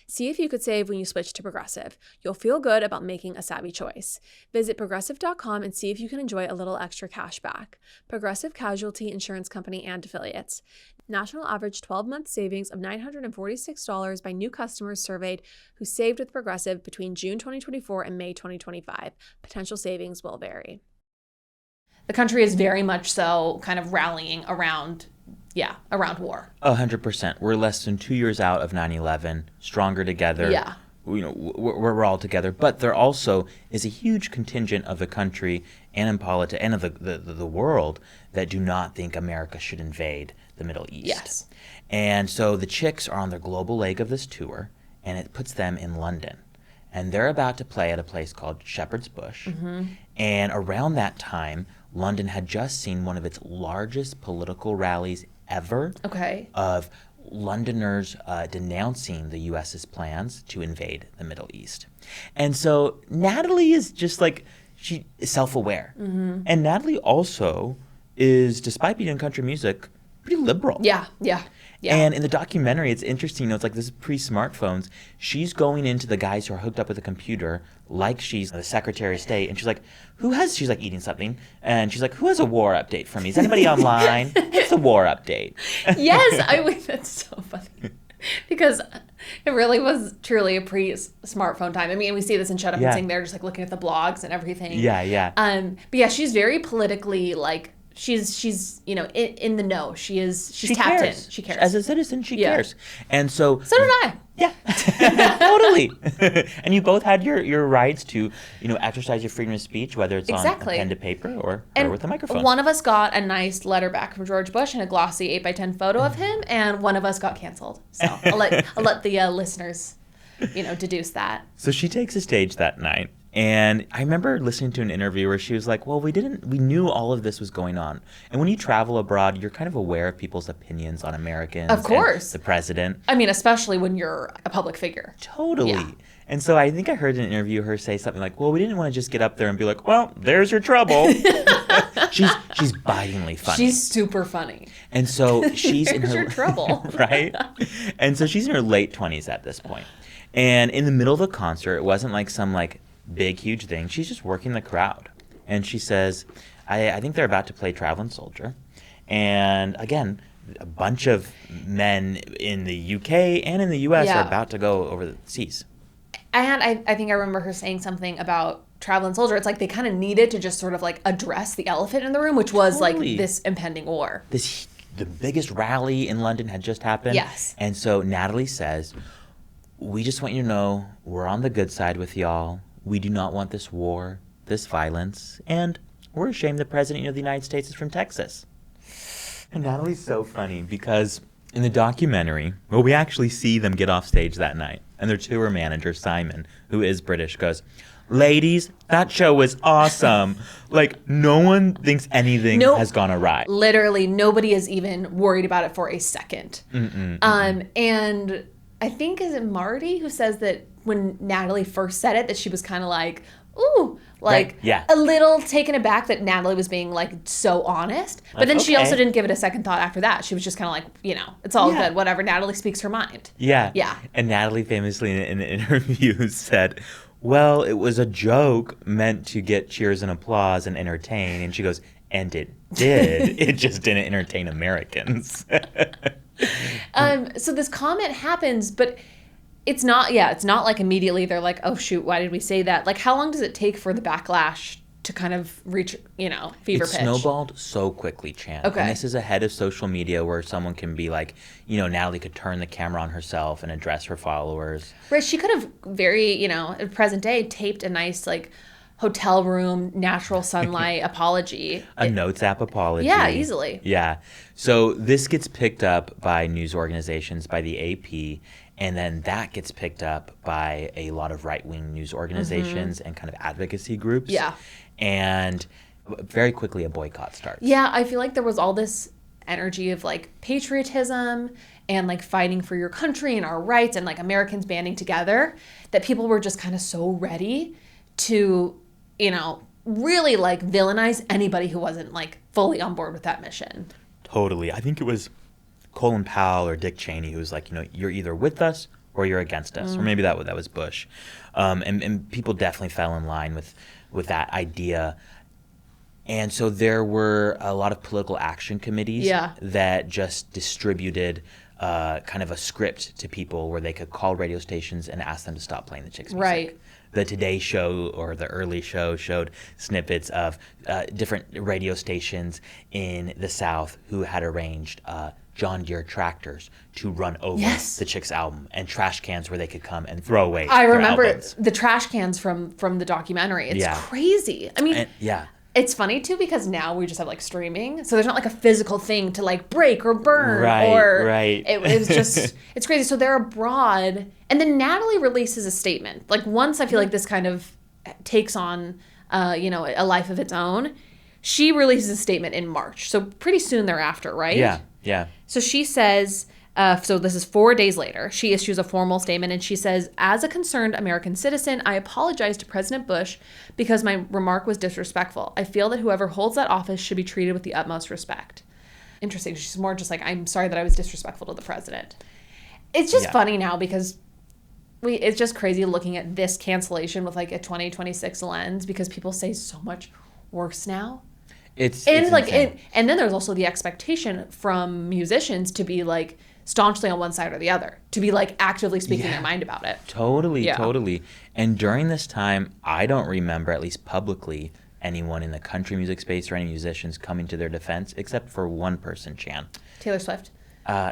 See if you could save when you switch to Progressive. You'll feel good about making a savvy choice. Visit progressive.com and see if you can enjoy a little extra cash back. Progressive Casualty Insurance Company and Affiliates. National average 12-month savings of $946 by new customers surveyed who saved with Progressive between June 2024 and May 2025. Potential savings will vary. The country is very much so kind of rallying around war. 100%. We're less than 2 years out of 9/11, stronger together. Yeah. We're all together. But there also is a huge contingent of the country and in politics and of the world that do not think America should invade the Middle East. Yes. And so the Chicks are on their global leg of this tour, and it puts them in London. And they're about to play at a place called Shepherd's Bush. Mm-hmm. And around that time, London had just seen one of its largest political rallies ever. Okay. Of Londoners denouncing the U.S.'s plans to invade the Middle East. And so Natalie is just like, she is self-aware. Mm-hmm. And Natalie also is, despite being in country music, pretty liberal. Yeah. And in the documentary, it's interesting, it's like this is pre-smartphones. She's going into the guys who are hooked up with a computer like she's the Secretary of State. And she's like, she's like eating something. And she's like, who has a war update for me? Is anybody online? What's the war update? Yes, that's so funny. Because it really was truly a pre-smartphone time. I mean, we see this in Shut Up and Sing. They're just like looking at the blogs and everything. Yeah. But yeah, she's very politically like, she's in the know. She's tapped cares. in. She cares. As a citizen, she cares. And so did I. Yeah, totally. And you both had your rights to, exercise your freedom of speech, whether it's on a pen to paper or with a microphone. One of us got a nice letter back from George Bush and a glossy 8x10 photo of him, and one of us got canceled. So I'll let the listeners, deduce that. So she takes the stage that night. And I remember listening to an interview where she was like, well, we knew all of this was going on. And when you travel abroad, you're kind of aware of people's opinions on Americans. Of course. And the president. I mean, especially when you're a public figure. Totally. Yeah. And so I think I heard in an interview her say something like, well, we didn't want to just get up there and be like, well, there's your trouble. She's bitingly funny. She's super funny. And so she's in her your trouble. Right? And so she's in her late 20s at this point. And in the middle of the concert, it wasn't like some big, huge thing. She's just working the crowd. And she says, I think they're about to play Traveling Soldier. And again, a bunch of men in the UK and in the US are about to go over the seas. And I think I remember her saying something about Traveling Soldier. It's like they kind of needed to just sort of address the elephant in the room, which was this impending war. The biggest rally in London had just happened. Yes. And so Natalie says, we just want you to know we're on the good side with y'all. We do not want this war, this violence, and we're ashamed the President of the United States is from Texas. And Natalie's so funny because in the documentary, we actually see them get off stage that night, and their tour manager, Simon, who is British, goes, ladies, that show was awesome. No one thinks anything has gone awry. Literally, nobody is even worried about it for a second. And I think, is it Marty who says that when Natalie first said it, that she was kind of like, ooh, a little taken aback that Natalie was being so honest. But then she also didn't give it a second thought after that. She was just kind of it's all good, whatever. Natalie speaks her mind. Yeah. Yeah. And Natalie famously in an interview said, well, it was a joke meant to get cheers and applause and entertain. And she goes, and it did. It just didn't entertain Americans. So this comment happens, but it's not immediately they're like, oh shoot, why did we say that? How long does it take for the backlash to kind of reach, fever pitch? It snowballed so quickly, Chan. Okay. And this is ahead of social media where someone can be like, Natalie could turn the camera on herself and address her followers. Right, she could have very, in present day, taped a nice, hotel room, natural sunlight apology. A Notes app apology. Yeah, easily. Yeah. So this gets picked up by news organizations, by the AP, and then that gets picked up by a lot of right-wing news organizations and kind of advocacy groups. Yeah. And very quickly a boycott starts. Yeah, I feel like there was all this energy of like patriotism and like fighting for your country and our rights and like Americans banding together that people were just kind of so ready to, you know, really like villainize anybody who wasn't like fully on board with that mission. Totally. I think it was Colin Powell or Dick Cheney who was like, you know, you're either with us or you're against us. Or maybe that was Bush. And people definitely fell in line with that idea. And so there were a lot of political action committees that just distributed kind of a script to people where they could call radio stations and ask them to stop playing the Chicks music. Right. The Today Show or the Early Show showed snippets of different radio stations in the South who had arranged John Deere tractors to run over the Chicks album and trash cans where they could come and throw away I their remember albums. the trash cans from the documentary. It's crazy. I mean, it's funny too because now we just have like streaming, so there's not like a physical thing to like break or burn Right. It was just it's crazy. So they're abroad, and then Natalie releases a statement. Like once I feel like this kind of takes on you know, a life of its own, she releases a statement in March. So pretty soon thereafter, right? Yeah. So she says, so this is 4 days later, she issues a formal statement and she says, as a concerned American citizen, I apologize to President Bush because my remark was disrespectful. I feel that whoever holds that office should be treated with the utmost respect. Interesting. She's more just like, I'm sorry that I was disrespectful to the president. It's just funny now because it's just crazy looking at this cancellation with like a 2026 lens because people say so much worse now. It's like insane. and then there's also the expectation from musicians to be like staunchly on one side or the other, to be like actively speaking their mind about it. Totally. And during this time, I don't remember, at least publicly, anyone in the country music space or any musicians coming to their defense, except for one person, Chan. Taylor Swift.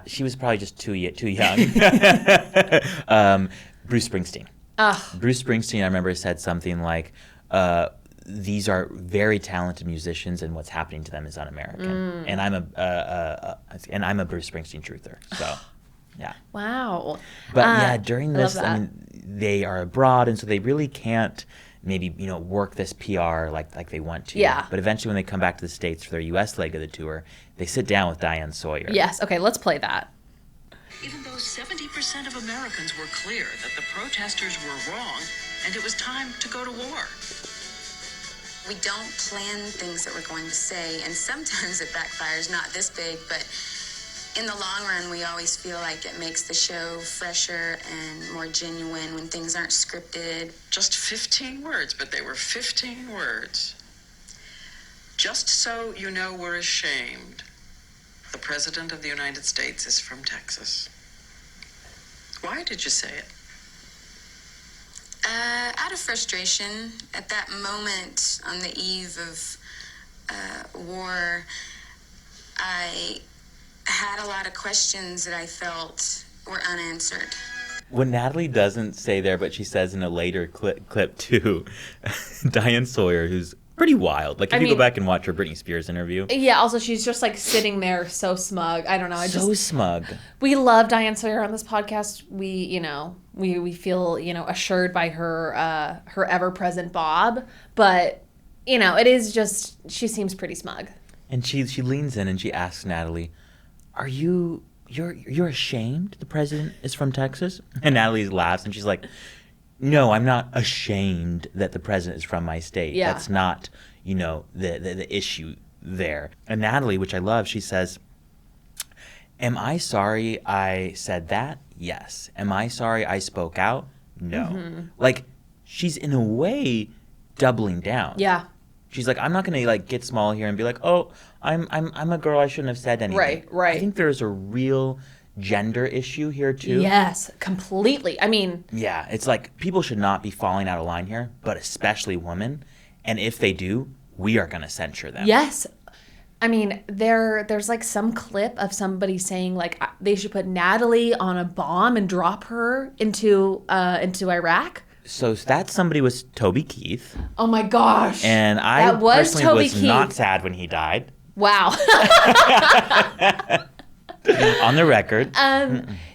She was probably just too young. Bruce Springsteen. Bruce Springsteen, I remember, said something like, these are very talented musicians, and what's happening to them is un-American. And I'm a Bruce Springsteen truther. So, yeah. Wow. But during this, I love I mean, they are abroad, and so they really can't maybe work this PR like they want to. Yeah. But eventually, when they come back to the States for their U.S. leg of the tour, they sit down with Diane Sawyer. Yes. Okay. Let's play that. Even though 70% of Americans were clear that the protesters were wrong and it was time to go to war. We don't plan things that we're going to say, and sometimes it backfires, not this big, but in the long run, we always feel like it makes the show fresher and more genuine when things aren't scripted. Just 15 words, but they were 15 words. Just so you know, we're ashamed. The President of the United States is from Texas. Why did you say it? Out of frustration, at that moment on the eve of war, I had a lot of questions that I felt were unanswered. What Natalie doesn't say there, but she says in a later clip too, Diane Sawyer, who's pretty wild. Like, if you go back and watch her Britney Spears interview. Yeah, also she's just like sitting there so smug. I don't know. Smug. We love Diane Sawyer on this podcast. We feel, assured by her her ever-present Bob, but it is just, she seems pretty smug. And she leans in and she asks Natalie, "Are you're ashamed the president is from Texas?" And Natalie laughs and she's like, "No, I'm not ashamed that the president is from my state. Yeah. That's not, the issue there." And Natalie, which I love, she says, "Am I sorry I said that? Yes. Am I sorry I spoke out? No." Mm-hmm. Like, she's in a way doubling down. Yeah. She's like, I'm not gonna get small here and be like, "Oh, I'm a girl, I shouldn't have said anything." Right. I think there's a real gender issue here too. Yes, completely. I mean, Yeah, it's like people should not be falling out of line here, but especially women. And if they do, we are gonna censure them. yes. I mean, there's like some clip of somebody saying like they should put Natalie on a bomb and drop her into Iraq. So that somebody was Toby Keith, Oh my gosh. and I That was personally Toby was Keith. not sad when he died. Wow. On the record.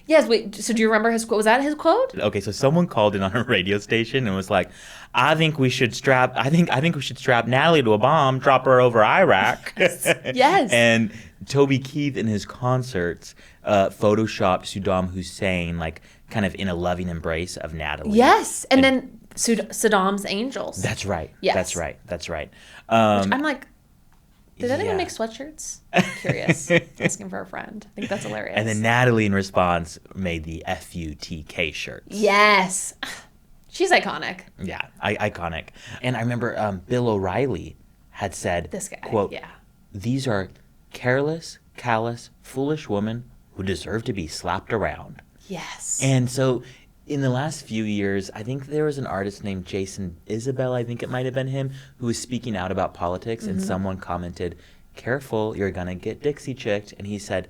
Yes, wait, so do you remember his quote? Was that his quote? Okay, so someone called in on a radio station and was like, I think we should strap Natalie to a bomb, drop her over Iraq. Yes. And Toby Keith in his concerts photoshopped Saddam Hussein like kind of in a loving embrace of Natalie. Yes, and then Saddam's Angels. That's right. Yes. That's right. I'm like, did anyone yeah. make sweatshirts? I'm curious. Asking for a friend. I think that's hilarious. And then Natalie, in response, made the FUTK shirts. Yes. She's iconic. Yeah, iconic. And I remember Bill O'Reilly had said, This guy, quote, yeah. these are careless, callous, foolish women who deserve to be slapped around. Yes. And so in the last few years, I think there was an artist named Jason Isabel, I think it might have been him, who was speaking out about politics, and someone commented, careful, you're going to get Dixie chicked. And he said,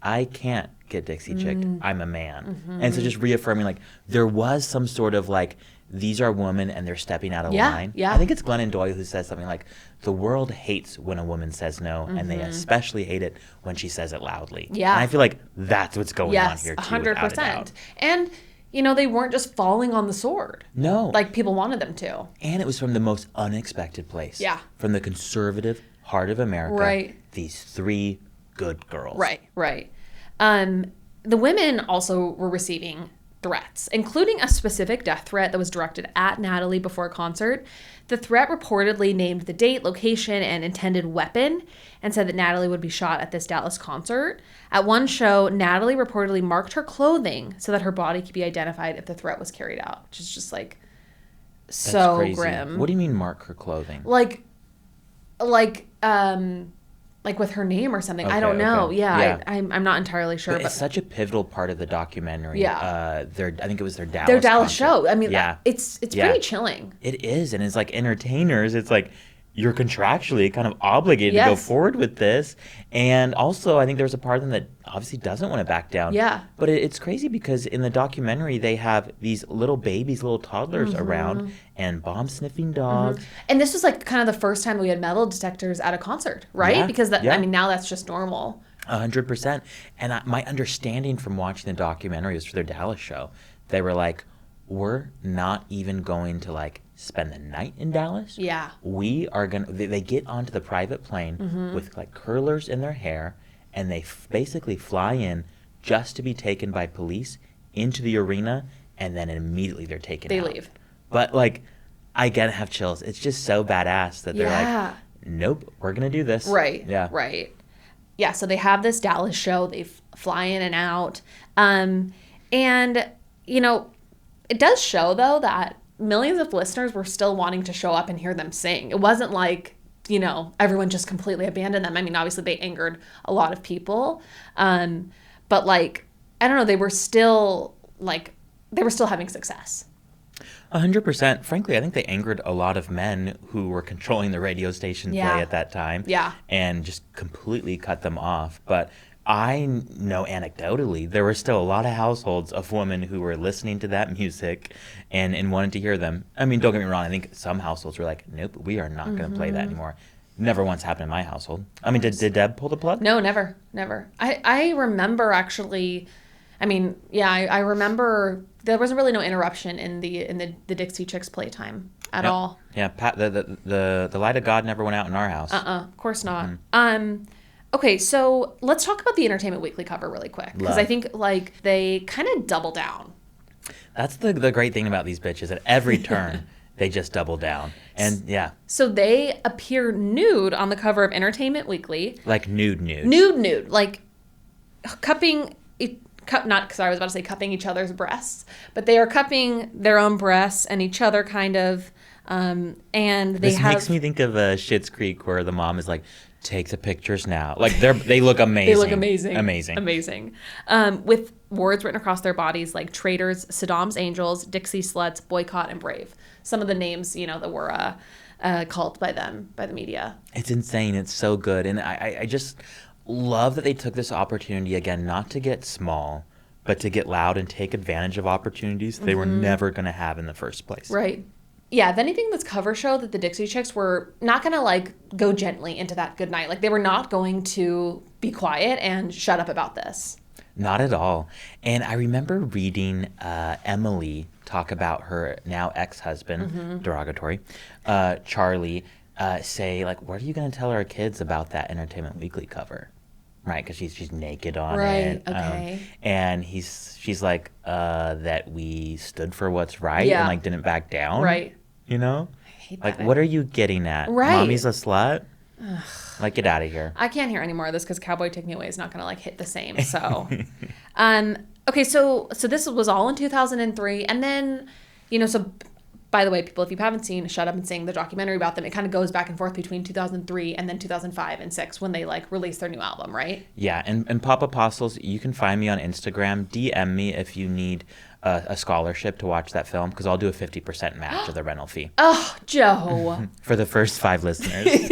I can't get Dixie chicked. I'm a man. And so just reaffirming, like, there was some sort of, like, these are women and they're stepping out of line. Yeah. I think it's Glennon Doyle who says something like, the world hates when a woman says no, and they especially hate it when she says it loudly. Yeah. And I feel like that's what's going on Yes, here, too, 100%. without a doubt. And, you know, they weren't just falling on the sword. No. Like people wanted them to. And it was from the most unexpected place. Yeah. From the conservative heart of America. Right. These three good girls. Right. The women also were receiving threats, including a specific death threat that was directed at Natalie before a concert. The threat reportedly named the date, location, and intended weapon, and said that Natalie would be shot at this Dallas concert. At one show, Natalie reportedly marked her clothing so that her body could be identified if the threat was carried out, which is just like That's so crazy. grim. What do you mean mark her clothing? Like with her name or something. I Okay, don't know. okay. Yeah, Yeah. I'm not entirely sure. But But it's such a pivotal part of the documentary. Yeah. I think it was their Dallas their Dallas concert. show. I mean, yeah. it's Yeah. pretty chilling. It is, and it's like entertainers, it's like you're contractually kind of obligated to go Yes. forward with this. And also, I think there's a part of them that obviously doesn't want to back down. Yeah. But it's crazy because in the documentary, they have these little babies, little toddlers around, and bomb-sniffing dogs. And this was like kind of the first time we had metal detectors at a concert, right? Yeah, Because yeah. I mean, now that's just normal. 100%. And my understanding from watching the documentary was for their Dallas show. They were like, we're not even going to like spend the night in Dallas. Yeah. We are going to, they get onto the private plane with like curlers in their hair, and they basically fly in just to be taken by police into the arena, and then immediately they're taken They out. leave. But like, I gotta have chills. It's just so badass that they're Yeah. like, nope, we're going to do this. Right. Yeah. Right. Yeah. So they have this Dallas show. They fly in and out. And, you know, it does show, though, that millions of listeners were still wanting to show up and hear them sing. It wasn't like, you know, everyone just completely abandoned them. I mean, obviously they angered a lot of people. But like, I don't know, they were still having success. 100%. Frankly, I think they angered a lot of men who were controlling the radio station Yeah. play at that time. Yeah. And just completely cut them off. But I know anecdotally, there were still a lot of households of women who were listening to that music and wanted to hear them. I mean, don't get me wrong. I think some households were like, nope, we are not going to play that anymore. Never once happened in my household. I mean, did Deb pull the plug? No, never. I remember actually, I mean, yeah, I remember there wasn't really no interruption in the Dixie Chicks playtime at Yep. all. Yeah, the light of God never went out in our house. Of course not. Okay, so let's talk about the Entertainment Weekly cover really quick, because I Love. think like they kind of double down. That's the great thing about these bitches. At every turn, they just double down. And yeah, So they appear nude on the cover of Entertainment Weekly. like nude. Nude, like cupping. Not because I was about to say cupping each other's breasts, but they are cupping their own breasts and each other, kind of. And they This have. makes me think of Schitt's Creek, where the mom is like, "Take the pictures now." Like they look amazing. They look amazing. Amazing. With words written across their bodies like traitors, Saddam's Angels, Dixie Sluts, Boycott, and Brave. Some of the names, you know, that were called by them, by the media. It's insane. It's so good, and I just love that they took this opportunity again, not to get small, but to get loud and take advantage of opportunities they were never going to have in the first place. Right. Yeah, if anything, this cover show that the Dixie Chicks were not going to like go gently into that good night. Like they were not going to be quiet and shut up about this. Not at all. And I remember reading Emily talk about her now ex-husband, derogatory, Charlie, say, like, what are you going to tell our kids about that Entertainment Weekly cover? Right, because she's naked on Right, it. okay. And she's like, that we stood for what's right Yeah. and, like, didn't back down. Right. You know? hate Like, that. what are you getting at? Right. Mommy's a slut? Like, get out of here. I can't hear any more of this because Cowboy Take Me Away is not going to like hit the same. So, okay, so this was all in 2003, and then, so by the way, people, if you haven't seen Shut Up and Sing, the documentary about them, it kind of goes back and forth between 2003 and then 2005 and 6 when they like released their new album, right? Yeah, and Pop Apostles, you can find me on Instagram. DM me if you need a scholarship to watch that film, because I'll do a 50% match of the rental fee Oh, Joe. for the first 5 listeners.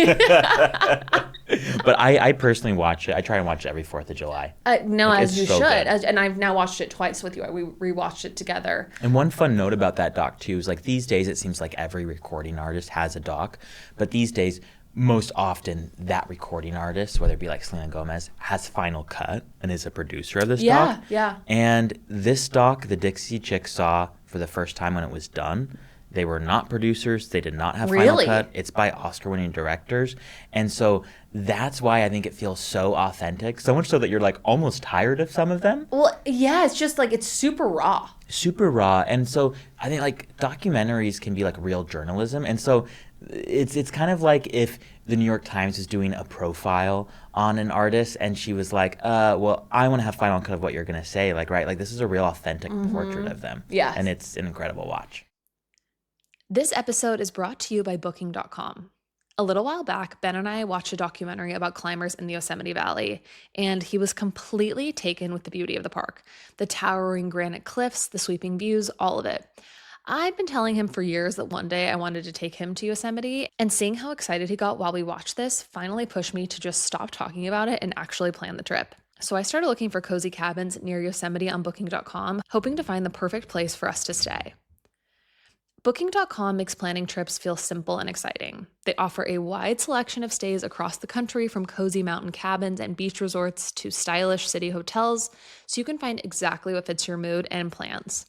But I personally watch it. I try and watch it every 4th of July. No, Like, as it's you so should. good. And I've now watched it twice with you. We rewatched it together. And one fun note about that doc, too, is like these days it seems like every recording artist has a doc. But these days, most often, that recording artist, whether it be like Selena Gomez, has Final Cut and is a producer of this doc. Yeah. And this doc, the Dixie Chicks saw for the first time when it was done. They were not producers. They did not have Really? Final Cut. It's by Oscar-winning directors. And so that's why I think it feels so authentic. So much so that you're like almost tired of some of them. Well, yeah, it's just like it's super raw. Super raw. And so I think like documentaries can be like real journalism. And so it's kind of like if the New York Times is doing a profile on an artist and she was like, well, I want to have Final Cut of what you're going to say. Like, right, like this is a real authentic portrait of them. Yes. And it's an incredible watch. This episode is brought to you by Booking.com. A little while back, Ben and I watched a documentary about climbers in the Yosemite Valley, and he was completely taken with the beauty of the park. The towering granite cliffs, the sweeping views, all of it. I've been telling him for years that one day I wanted to take him to Yosemite, and seeing how excited he got while we watched this finally pushed me to just stop talking about it and actually plan the trip. So I started looking for cozy cabins near Yosemite on Booking.com, hoping to find the perfect place for us to stay. Booking.com makes planning trips feel simple and exciting. They offer a wide selection of stays across the country, from cozy mountain cabins and beach resorts to stylish city hotels, so you can find exactly what fits your mood and plans.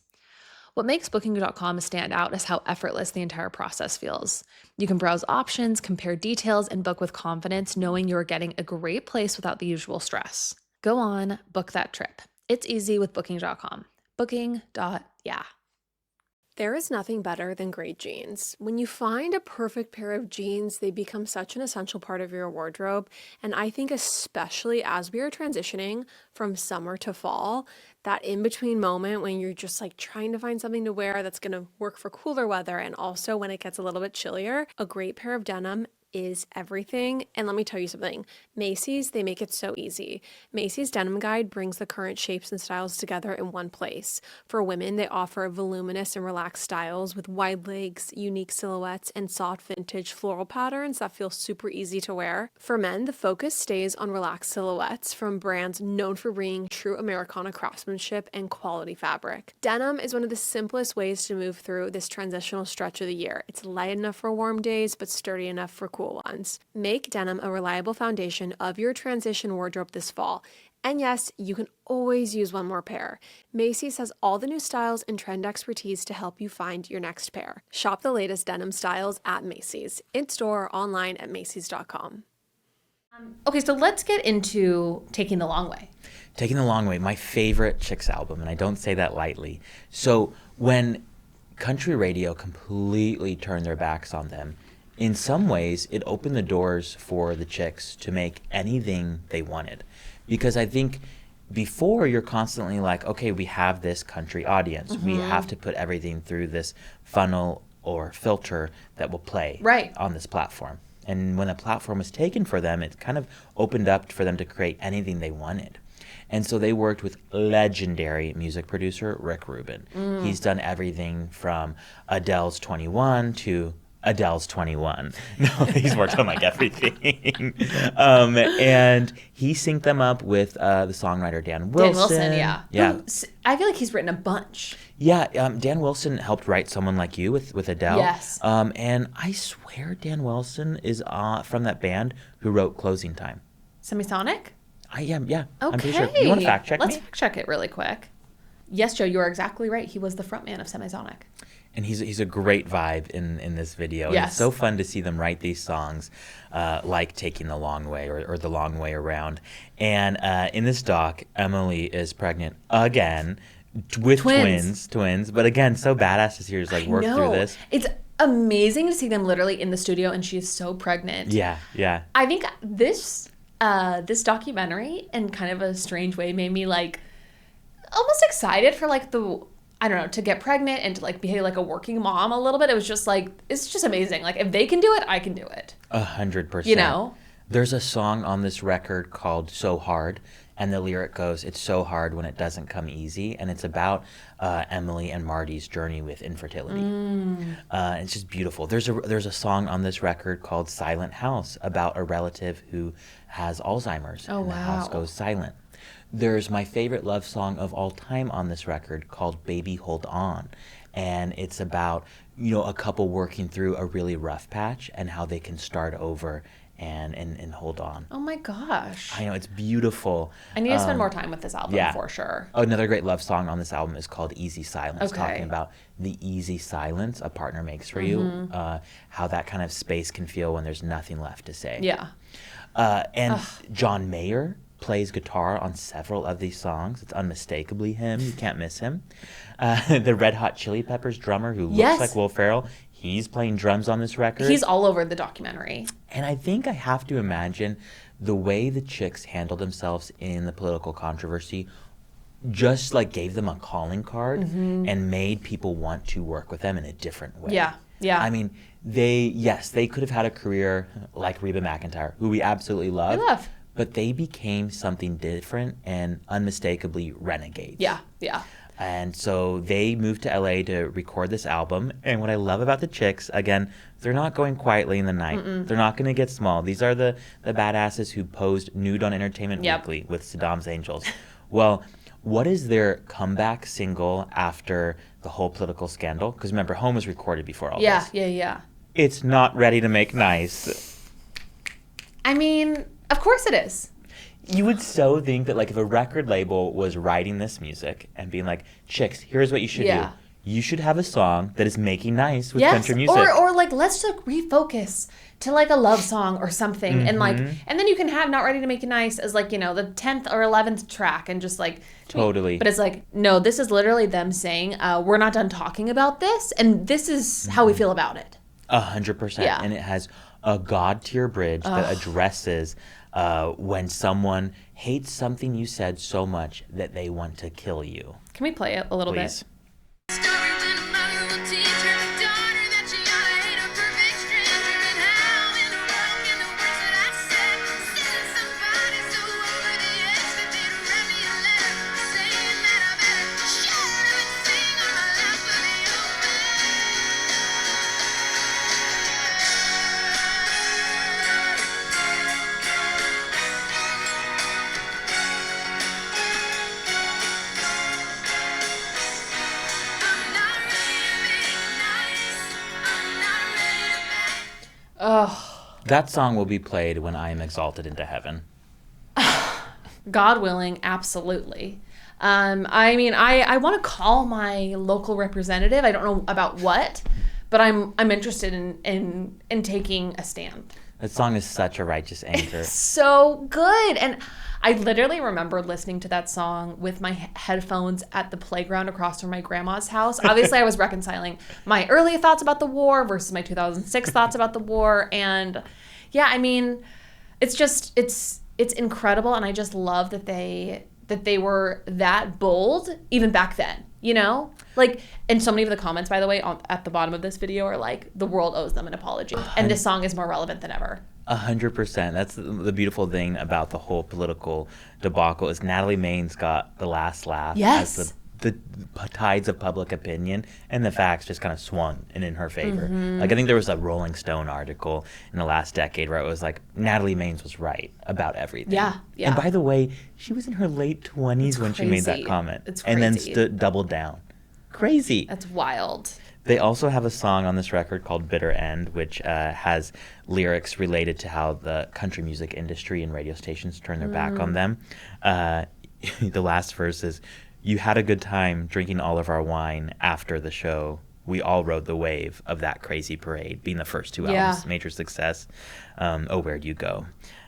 What makes Booking.com stand out is how effortless the entire process feels. You can browse options, compare details, and book with confidence, knowing you're getting a great place without the usual stress. Go on, book that trip. It's easy with Booking.com. Booking.yeah. There is nothing better than great jeans. When you find a perfect pair of jeans, they become such an essential part of your wardrobe. And I think especially as we are transitioning from summer to fall, that in-between moment when you're just like trying to find something to wear that's going to work for cooler weather, and also when it gets a little bit chillier, a great pair of denim is everything. And let me tell you something, Macy's, they make it so easy. Macy's Denim Guide brings the current shapes and styles together in one place. For women, they offer voluminous and relaxed styles with wide legs, unique silhouettes, and soft vintage floral patterns that feel super easy to wear. For men, the focus stays on relaxed silhouettes from brands known for bringing true Americana craftsmanship and quality fabric. Denim is one of the simplest ways to move through this transitional stretch of the year. It's light enough for warm days, but sturdy enough for cool ones. Make denim a reliable foundation of your transition wardrobe this fall. And yes, you can always use one more pair. Macy's has all the new styles and trend expertise to help you find your next pair. Shop the latest denim styles at Macy's, in-store or online at Macys.com. Okay, so let's get into Taking the Long Way. Taking the Long Way, my favorite Chicks album, and I don't say that lightly. So when country radio completely turned their backs on them, in some ways, it opened the doors for the Chicks to make anything they wanted. Because I think before, you're constantly like, okay, we have this country audience. We have to put everything through this funnel or filter that will play on this platform. And when the platform was taken for them, it kind of opened up for them to create anything they wanted. And so they worked with legendary music producer Rick Rubin. He's done everything from Adele's 21 to Adele's 21. No, he's worked on like everything. And he synced them up with the songwriter Dan Wilson. Yeah. I feel like he's written a bunch. Yeah, Dan Wilson helped write Someone Like You with Adele. Yes. And I swear Dan Wilson is from that band who wrote Closing Time. Semisonic? I am, yeah. Okay. I'm pretty sure. You want to fact check Let's me? fact check it really quick. Yes, Joe, you are exactly right. He was the frontman of Semisonic. And he's a great vibe in this video. And Yes. it's so fun to see them write these songs like Taking the Long Way or The Long Way Around. And in this doc, Emily is pregnant again with twins. But again, so badass to see her just like work through this. It's amazing to see them literally in the studio and she's so pregnant. Yeah, yeah. I think this documentary in kind of a strange way made me like almost excited for like I don't know, to get pregnant and to like be like a working mom a little bit. It was just like, it's just amazing. Like if they can do it, I can do it. 100%. You know? There's a song on this record called So Hard, and the lyric goes, "It's so hard when it doesn't come easy," and it's about Emily and Marty's journey with infertility. It's just beautiful. There's a song on this record called Silent House about a relative who has Alzheimer's, and the house goes silent. There's my favorite love song of all time on this record called Baby Hold On, and it's about, you know, a couple working through a really rough patch and how they can start over and hold on. Oh my gosh. I know, it's beautiful. I need to spend more time with this album for sure. Another great love song on this album is called Easy Silence, Okay. talking about the easy silence a partner makes for you, how that kind of space can feel when there's nothing left to say. Yeah. And John Mayer plays guitar on several of these songs. It's unmistakably him. You can't miss him. The Red Hot Chili Peppers drummer who looks like Will Ferrell, he's playing drums on this record. He's all over the documentary. And I think I have to imagine the way the Chicks handled themselves in the political controversy just like gave them a calling card and made people want to work with them in a different way. Yeah. Yeah. I mean, they could have had a career like Reba McEntire, who we absolutely love. We love. But they became something different and unmistakably renegades. Yeah. Yeah. And so they moved to LA to record this album. And what I love about the Chicks, again, they're not going quietly in the night. They're not going to get small. These are the badasses who posed nude on Entertainment Weekly with Saddam's Angels. Well, what is their comeback single after the whole political scandal? Because remember, Home was recorded before all this. Yeah. It's Not Ready to Make Nice. I mean, of course it is. You would so think that, like, if a record label was writing this music and being like, Chicks, here's what you should do. You should have a song that is making nice with country music. Or like, let's like refocus to like a love song or something. And like, and then you can have Not Ready to Make It Nice as like, you know, the 10th or 11th track and just like. Totally. But it's like, no, this is literally them saying, we're not done talking about this. And this is how we feel about it. 100%. Yeah. And it has a God-tier bridge that addresses when someone hates something you said so much that they want to kill you. Can we play it a little Please. bit? Story when a mother will teach her daughter that she ought to hate a perfect stranger, and how in the world can the words that I said send somebody so over the edge that they'd write me a letter saying that I better shut up and sing or I'll laugh with you I'm not ready to make nice. I'm not ready to make Oh, That song will be played when I am exalted into heaven. God willing, absolutely. I mean, I want to call my local representative. I don't know about what, but I'm interested in taking a stand. That song is such a righteous anchor. So good. And I literally remember listening to that song with my headphones at the playground across from my grandma's house. Obviously, I was reconciling my early thoughts about the war versus my 2006 thoughts about the war. And yeah, I mean, it's just, it's incredible. And I just love that they were that bold even back then, you know? Like, and so many of the comments, by the way, at the bottom of this video are like, the world owes them an apology. And this song is more relevant than ever. 100%. That's the beautiful thing about the whole political debacle is Natalie Maines got the last laugh. Yes. As the tides of public opinion and the facts just kind of swung in her favor. Like, I think there was a Rolling Stone article in the last decade where it was like, Natalie Maines was right about everything. Yeah. And by the way, she was in her late 20s when she made that crazy. comment. It's And then crazy. doubled down. Crazy. That's wild. They also have a song on this record called Bitter End, which has lyrics related to how the country music industry and radio stations turn their back on them. The last verse is, "You had a good time drinking all of our wine after the show. We all rode the wave of that crazy parade," being the first two albums, major success. "Oh, where'd you go?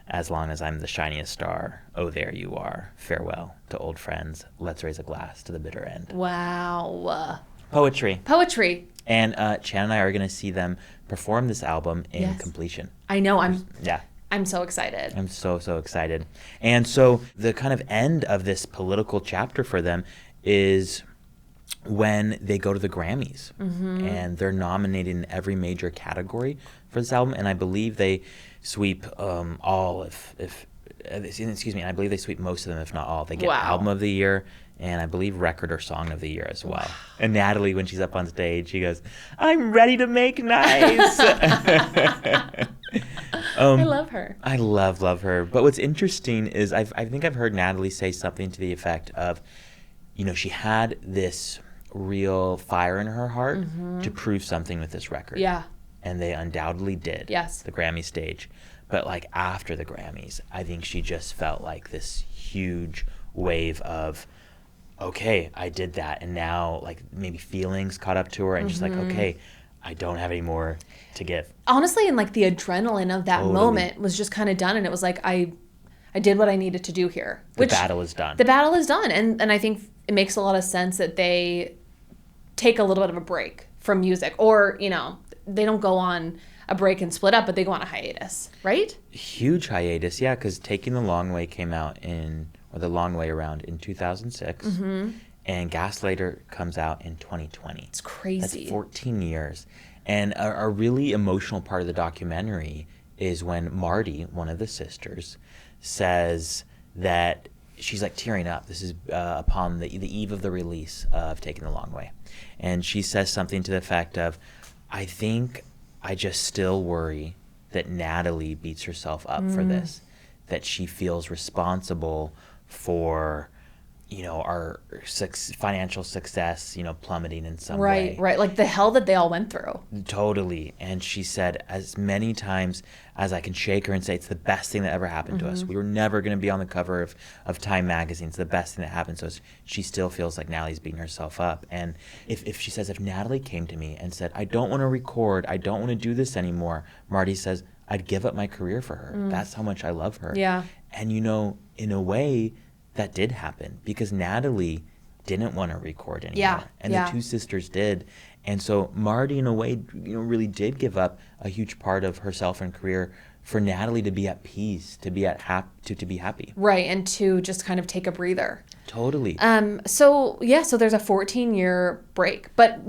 As long as I'm the shiniest star, oh, there you are. Farewell to old friends. Let's raise a glass to the bitter end." Wow. Poetry. Poetry. And Chan and I are going to see them perform this album in Yes. completion. I know. I'm so excited. I'm so excited. And so the kind of end of this political chapter for them is when they go to the Grammys. And they're nominated in every major category for this album. And I believe they sweep all, excuse me, I believe they sweep most of them, if not all. They get Wow. Album of the Year, and I believe Record or Song of the Year as well. And Natalie, when she's up on stage, she goes, "I'm ready to make nice." I love her. I love her. But what's interesting is I think I've heard Natalie say something to the effect of, she had this real fire in her heart to prove something with this record. Yeah. And they undoubtedly did. Yes. The Grammy stage. But like after the Grammys, I think she just felt like this huge wave of, okay, I did that. And now like maybe feelings caught up to her and just like, okay, I don't have any more to give. Honestly, and like the adrenaline of that moment was just kind of done, and it was like I did what I needed to do here. The battle is done. The battle is done, and I think it makes a lot of sense that they take a little bit of a break from music, or they don't go on a break and split up, but they go on a hiatus, right? Huge hiatus, yeah, because Taking the Long Way came out The Long Way Around in 2006, and Gaslighter comes out in 2020. It's crazy. That's 14 years. And a really emotional part of the documentary is when Marty, one of the sisters, says that she's like tearing up. This is upon the eve of the release of Taking the Long Way. And she says something to the effect of, "I think I just still worry that Natalie beats herself up for this, that she feels responsible for, our financial success, plummeting in some way." Right. Like the hell that they all went through. Totally. And she said, as many times as I can shake her and say, it's the best thing that ever happened to us. We were never going to be on the cover of Time magazine. It's the best thing that happened to us. She still feels like Natalie's beating herself up. And if she says, if Natalie came to me and said, "I don't want to record, I don't want to do this anymore," Marty says, "I'd give up my career for her. That's how much I love her." Yeah. And in a way, that did happen because Natalie didn't want to record anymore. Yeah, And the two sisters did. And so Marty, in a way, really did give up a huge part of herself and career for Natalie to be at peace, to be to be happy. Right, and to just kind of take a breather. Totally. So there's a 14-year break, but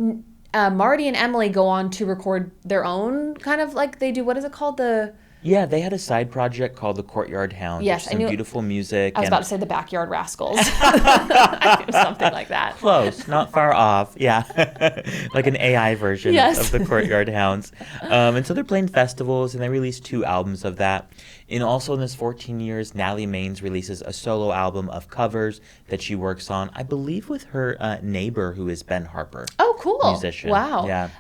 Marty and Emily go on to record their own kind of like they do. What is it called? Yeah, they had a side project called the Courtyard Hounds. Yes, which is some beautiful music. I was about to say the Backyard Rascals. Something like that. Close, not far off. Yeah, like an AI version Yes. of the Courtyard Hounds. And so they're playing festivals, and they released 2 albums of that. And also in this 14 years, Natalie Maines releases a solo album of covers that she works on, I believe, with her neighbor, who is Ben Harper. Oh, cool. Musician. Wow. Yeah.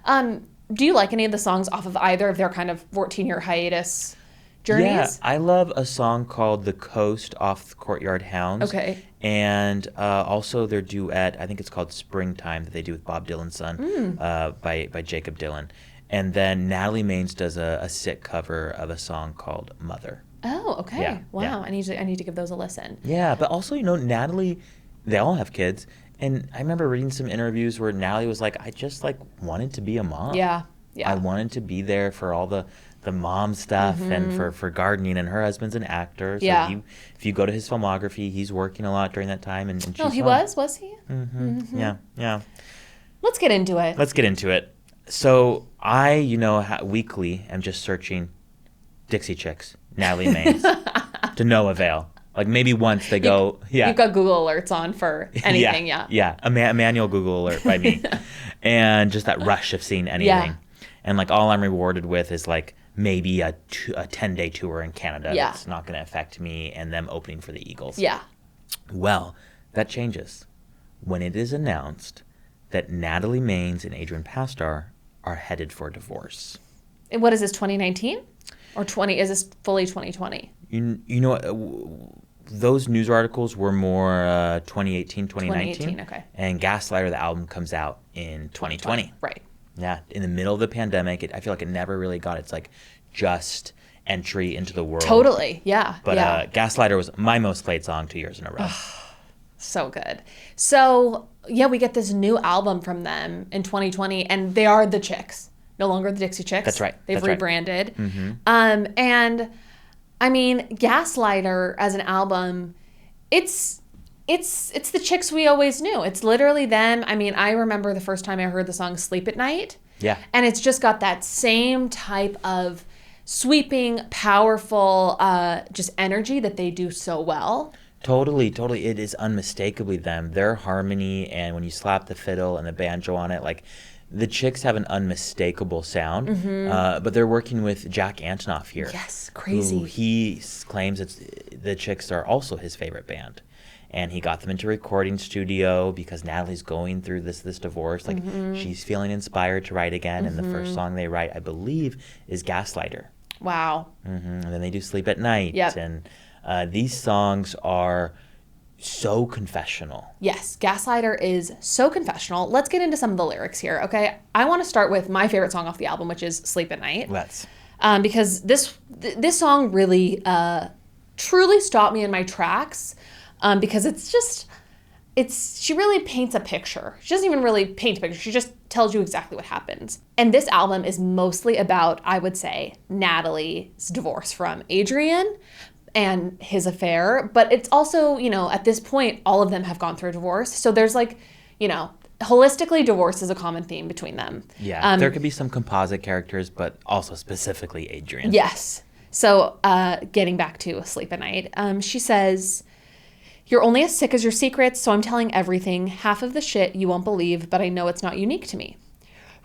Do you like any of the songs off of either of their kind of 14-year hiatus journeys? Yeah, I love a song called "The Coast" off the Courtyard Hounds. Okay. And also their duet, I think it's called "Springtime," that they do with Bob Dylan's son, by Jacob Dylan. And then Natalie Maines does a sick cover of a song called "Mother." Oh, okay. Yeah, Wow. yeah. I need to give those a listen. Yeah, but also, Natalie, they all have kids. And I remember reading some interviews where Natalie was like, I just wanted to be a mom. Yeah. Yeah. I wanted to be there for all the mom stuff and for gardening, and her husband's an actor. So Yeah. if you go to his filmography, he's working a lot during that time. And No, she's he home. was he? Yeah. Let's get into it. Let's get into it. So I, weekly am just searching Dixie Chicks, Natalie Maines, to no avail. Like maybe once they go, yeah. You've got Google alerts on for anything, yeah. Yeah, a manual Google alert by me. And just that rush of seeing anything. Yeah. And all I'm rewarded with is maybe a 10-day tour in Canada Yeah. that's not going to affect me and them opening for the Eagles. Yeah. Well, that changes when it is announced that Natalie Maines and Adrian Pastar are headed for divorce. And what is this, 2019? Or 20? Is this fully 2020? You know, those news articles were more 2018, 2019. 2018, okay. And Gaslighter, the album, comes out in 2020. Right. Yeah, in the middle of the pandemic. I feel like it never really got its like just entry into the world. Totally, yeah. But yeah. Gaslighter was my most played song 2 years in a row. So good. So, yeah, we get this new album from them in 2020, and they are the Chicks. No longer the Dixie Chicks. That's right. They've That's right. rebranded. And, I mean, Gaslighter as an album, it's the Chicks we always knew. It's literally them. I mean, I remember the first time I heard the song Sleep at Night. Yeah. And it's just got that same type of sweeping, powerful, just energy that they do so well. Totally. It is unmistakably them. Their harmony, and when you slap the fiddle and the banjo on it, like the Chicks have an unmistakable sound. But they're working with Jack Antonoff here. Yes, crazy. Who he claims the Chicks are also his favorite band. And he got them into a recording studio because Natalie's going through this divorce. Like she's feeling inspired to write again. And the first song they write, I believe, is Gaslighter. Wow. And then they do Sleep at Night. Yep. And these songs are so confessional. Yes, Gaslighter is so confessional. Let's get into some of the lyrics here, okay? I want to start with my favorite song off the album, which is Sleep at Night. Let's. Because this song really truly stopped me in my tracks because she really paints a picture. She doesn't even really paint a picture. She just tells you exactly what happens. And this album is mostly about, I would say, Natalie's divorce from Adrian and his affair. But it's also, at this point, all of them have gone through a divorce. So there's holistically, divorce is a common theme between them. Yeah, there could be some composite characters, but also specifically Adrian. Yes. So getting back to Sleep at Night, she says, "You're only as sick as your secrets, so I'm telling everything. Half of the shit you won't believe, but I know it's not unique to me.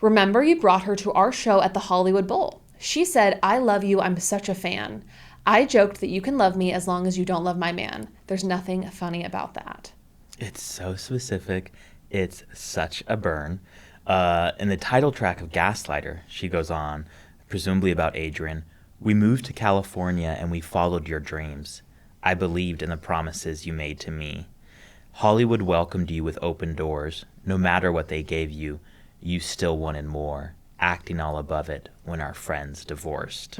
Remember you brought her to our show at the Hollywood Bowl. She said, 'I love you, I'm such a fan.' I joked that you can love me as long as you don't love my man. There's nothing funny about that." It's so specific. It's such a burn. In the title track of Gaslighter, she goes on, presumably about Adrian, "We moved to California and we followed your dreams. I believed in the promises you made to me. Hollywood welcomed you with open doors. No matter what they gave you, you still wanted more, acting all above it when our friends divorced."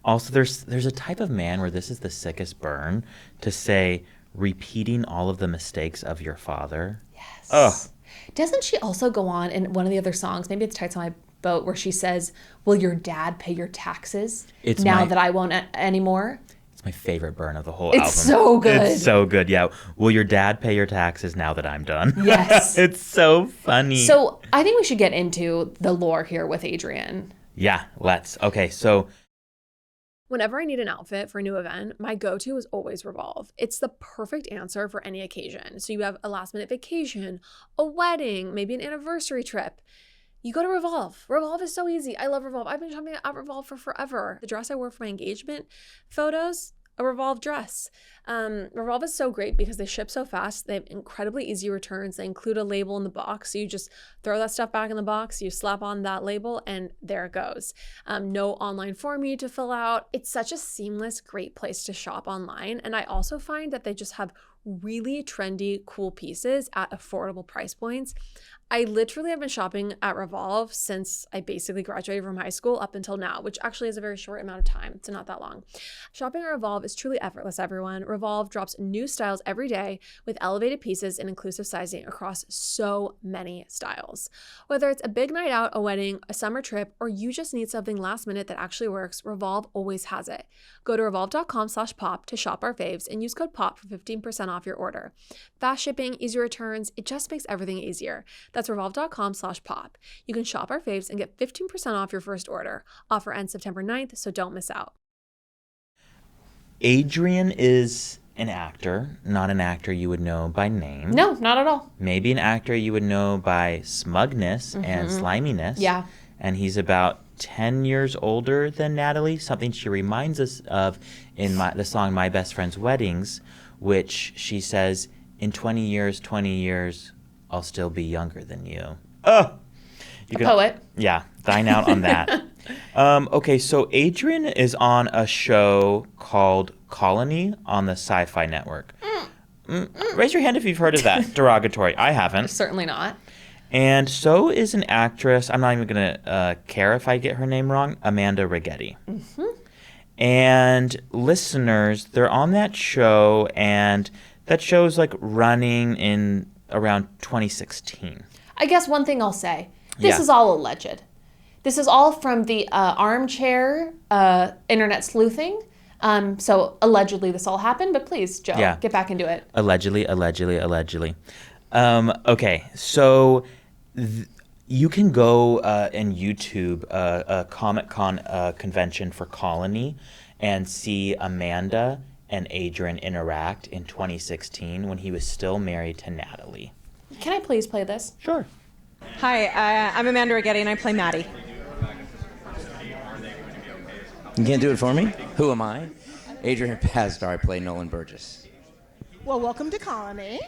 Also, there's a type of man where this is the sickest burn, to say, repeating all of the mistakes of your father. Yes. Ugh. Doesn't she also go on in one of the other songs, maybe it's Tights on My Boat, where she says, "Will your dad pay your taxes now that I won't anymore?" It's my favorite burn of the whole album. It's so good. It's so good, yeah. "Will your dad pay your taxes now that I'm done?" Yes. It's so funny. So I think we should get into the lore here with Adrian. Yeah, let's. Okay, so Whenever I need an outfit for a new event, my go-to is always Revolve. It's the perfect answer for any occasion. So you have a last-minute vacation, a wedding, maybe an anniversary trip. You go to Revolve. Revolve is so easy. I love Revolve. I've been shopping at Revolve for forever. The dress I wore for my engagement photos, a Revolve dress. Revolve is so great because they ship so fast. They have incredibly easy returns. They include a label in the box. So you just throw that stuff back in the box, you slap on that label, and there it goes. No online form you need to fill out. It's such a seamless, great place to shop online. And I also find that they just have really trendy, cool pieces at affordable price points. I literally have been shopping at Revolve since I basically graduated from high school up until now, which actually is a very short amount of time, so not that long. Shopping at Revolve is truly effortless, everyone. Revolve drops new styles every day with elevated pieces and inclusive sizing across so many styles. Whether it's a big night out, a wedding, a summer trip, or you just need something last minute that actually works, Revolve always has it. Go to revolve.com/pop to shop our faves and use code POP for 15% off your order. Fast shipping, easy returns, it just makes everything easier. That's revolve.com/pop. You can shop our faves and get 15% off your first order. Offer ends September 9th, so don't miss out. Adrian is an actor, not an actor you would know by name. No, not at all. Maybe an actor you would know by smugness and sliminess. Yeah. And he's about 10 years older than Natalie, something she reminds us of in the song My Best Friend's Weddings, which she says, in 20 years, I'll still be younger than you. Oh! You A poet. Yeah, dine out on that. Okay, so Adrian is on a show called Colony on the Sci-Fi Network. Raise your hand if you've heard of that. Derogatory. I haven't. Certainly not. And so is an actress, I'm not even going to care if I get her name wrong, Amanda Rigetti. Mm-hmm. And listeners, they're on that show, and that show's like running in around 2016. I guess one thing I'll say, this Yeah. is all alleged. This is all from the armchair internet sleuthing. So allegedly this all happened, but please, Joe, Yeah. get back into it. Allegedly. Okay, so you can go and YouTube a Comic-Con convention for Colony and see Amanda and Adrian interact in 2016 when he was still married to Natalie. Can I please play this? Sure. Hi, I'm Amanda Rigetti, and I play Maddie. You can't do it for me? Who am I? Adrian Pasdar, I play Nolan Burgess. Well, welcome to Colony,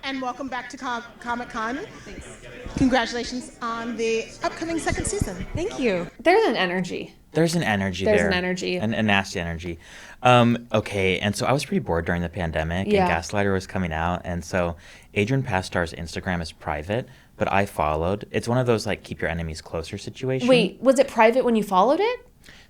and welcome back to Comic-Con. Congratulations on the upcoming second season. Thank you. There's an energy. There's an energy There's there. an energy. A nasty energy. Okay, and so I was pretty bored during the pandemic, Yeah. and Gaslighter was coming out, and so Adrian Pastar's Instagram is private, but I followed. It's one of those, like, keep your enemies closer situation. Wait, was it private when you followed it?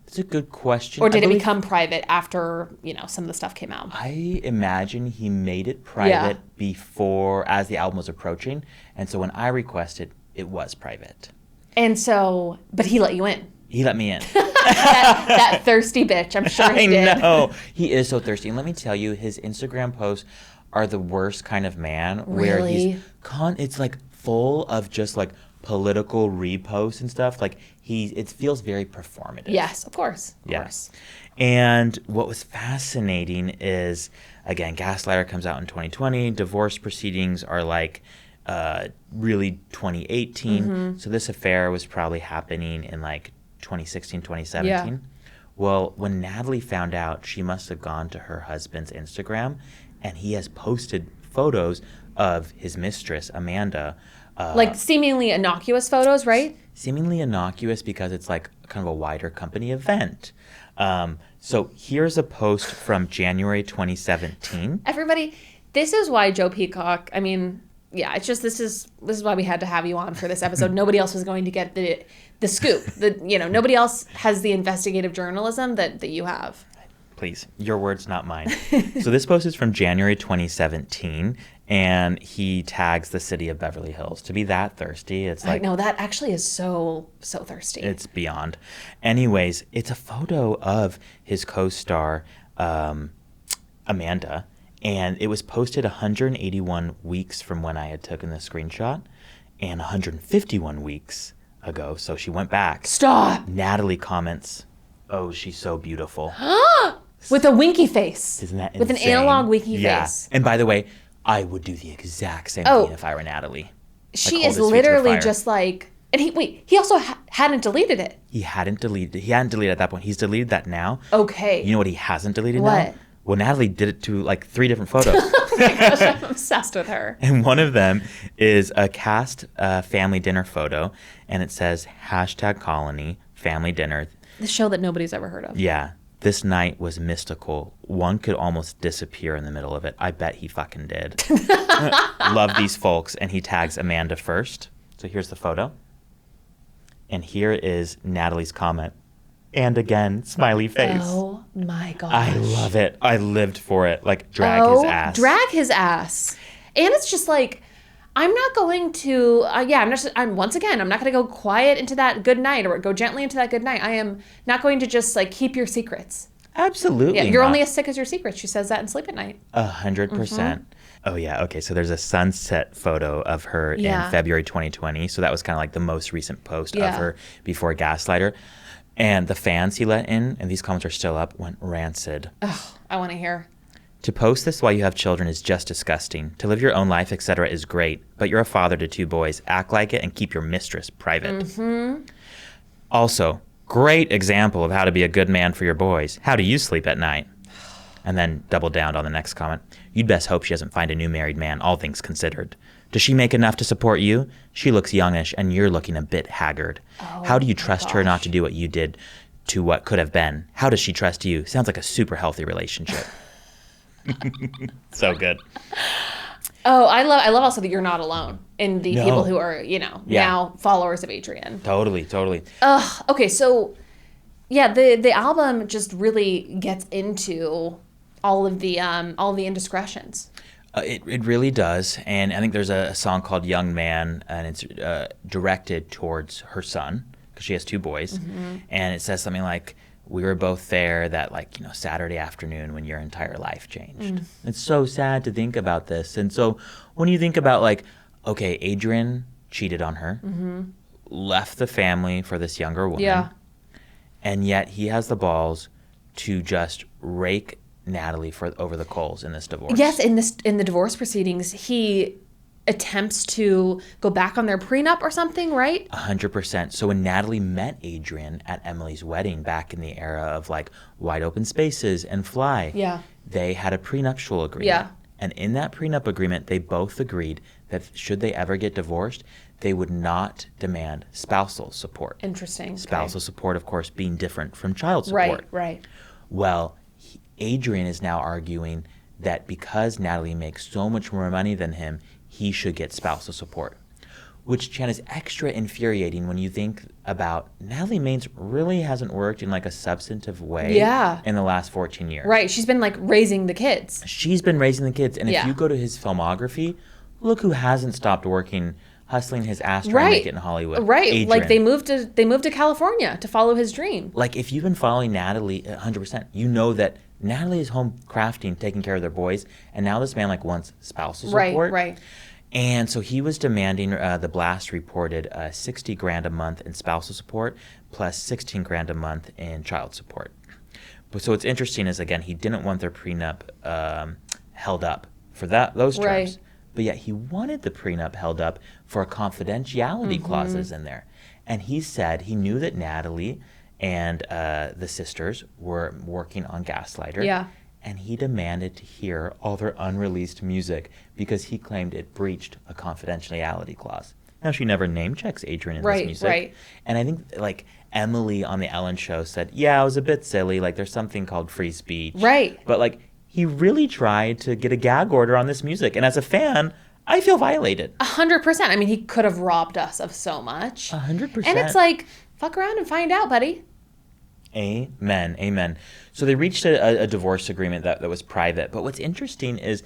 That's a good question. Or did it believe- become private after, some of the stuff came out? I imagine he made it private before, as the album was approaching, and so when I requested, it was private. And so, but he let you in. He let me in. That thirsty bitch, I'm sure he I did. know. He is so thirsty. And let me tell you, his Instagram posts are the worst kind of man where Really? he's it's like full of just like political reposts and stuff. Like it feels very performative. Yes, of course. Of Yeah. course. And what was fascinating is, again, Gaslighter comes out in 2020. Divorce proceedings are like really 2018. Mm-hmm. So this affair was probably happening in like 2016, 2017. Yeah. Well, when Natalie found out, she must have gone to her husband's Instagram, and he has posted photos of his mistress, Amanda. Like seemingly innocuous photos, right? Seemingly innocuous because it's like kind of a wider company event. So here's a post from January 2017. Everybody, this is why Joe Peacock, it's just this is why we had to have you on for this episode. Nobody else was going to get the scoop. Nobody else has the investigative journalism that you have. Please, your words, not mine. So this post is from January 2017, and he tags the city of Beverly Hills. To be that thirsty, it's like... No, that actually is so thirsty. It's beyond. Anyways, it's a photo of his co-star, Amanda, and it was posted 181 weeks from when I had taken the screenshot, and 151 weeks ago, so she went back. Stop! Natalie comments, "Oh, she's so beautiful." With a winky face. Isn't that With an insane? analog winky Yeah. face. And by the way, I would do the exact same Oh. thing if I were Natalie. She hold is his feet to the literally fire. just like... And he also hadn't deleted it. He hadn't deleted at that point. He's deleted that now. Okay. You know what he hasn't deleted What? now? Well, Natalie did it to like 3 different photos. I'm obsessed with her. And one of them is a cast family dinner photo, and it says #Colony family dinner. The show that nobody's ever heard of. Yeah, this night was mystical. One could almost disappear in the middle of it. I bet he fucking did. Love these folks. And he tags Amanda first. So here's the photo. And here is Natalie's comment. And again, smiley face. Oh my gosh. I love it. I lived for it. Like, drag his ass. Drag his ass. And it's just like, I'm not going to, I'm not going to go quiet into that good night or go gently into that good night. I am not going to just like keep your secrets. Absolutely. Yeah, you're not. only as sick as your secrets. She says that in Sleep at Night. 100%. Oh, yeah. Okay. So there's a sunset photo of her Yeah. in February 2020. So that was kind of like the most recent post Yeah. of her before Gaslighter. And the fans he let in, and these comments are still up, went rancid. Oh, I want to hear. To post this while you have children is just disgusting. To live your own life, etc. is great. But you're a father to 2 boys. Act like it and keep your mistress private. Mm-hmm. Also, great example of how to be a good man for your boys. How do you sleep at night? And then double down on the next comment. You'd best hope she doesn't find a new married man, all things considered. Does she make enough to support you? She looks youngish and you're looking a bit haggard. How do you trust her not to do what you did to what could have been? How does she trust you? Sounds like a super healthy relationship. So good. Oh, I love also that you're not alone in the No. people who are, now followers of Adrian. Totally. Okay, so yeah, the album just really gets into all of the indiscretions. It really does. And I think there's a song called Young Man, and it's directed towards her son, because she has 2 boys. And it says something like, we were both there that Saturday afternoon when your entire life changed. It's so sad to think about this. And so when you think about okay, Adrian cheated on her, left the family for this younger woman. Yeah. And yet he has the balls to just rake Natalie over the coals in this divorce. Yes, in the divorce proceedings, he attempts to go back on their prenup or something, right? 100%. So when Natalie met Adrian at Emily's wedding back in the era of Wide Open Spaces and Fly, Yeah. they had a prenuptial agreement. Yeah. And in that prenup agreement, they both agreed that should they ever get divorced, they would not demand spousal support. Interesting. Okay. Spousal support, of course, being different from child support. Right. Well, Adrian is now arguing that because Natalie makes so much more money than him, he should get spousal support. Which, Chan, is extra infuriating when you think about Natalie Maines really hasn't worked in a substantive way in the last 14 years. Right. She's been raising the kids. She's been raising the kids. And if Yeah. you go to his filmography, look who hasn't stopped working, hustling his ass trying to make it in Hollywood. Right. Adrian. They moved to California to follow his dream. If you've been following Natalie 100%, you know that Natalie is home crafting, taking care of their boys, and now this man wants spousal support. Right. And so he was demanding, the Blast reported, $60,000 a month in spousal support plus $16,000 a month in child support. But so what's interesting is, again, he didn't want their prenup held up for those terms. Right. But yet he wanted the prenup held up for confidentiality clauses in there. And he said he knew that Natalie and the sisters were working on Gaslighter. Yeah. And he demanded to hear all their unreleased music because he claimed it breached a confidentiality clause. Now, she never name checks Adrian in this music. Right. And I think, Emily on the Ellen Show said, yeah, it was a bit silly. There's something called free speech. Right. But, he really tried to get a gag order on this music. And as a fan, I feel violated. 100%. I mean, he could have robbed us of so much. 100%. And it's fuck around and find out, buddy. Amen. So they reached a divorce agreement that was private. But what's interesting is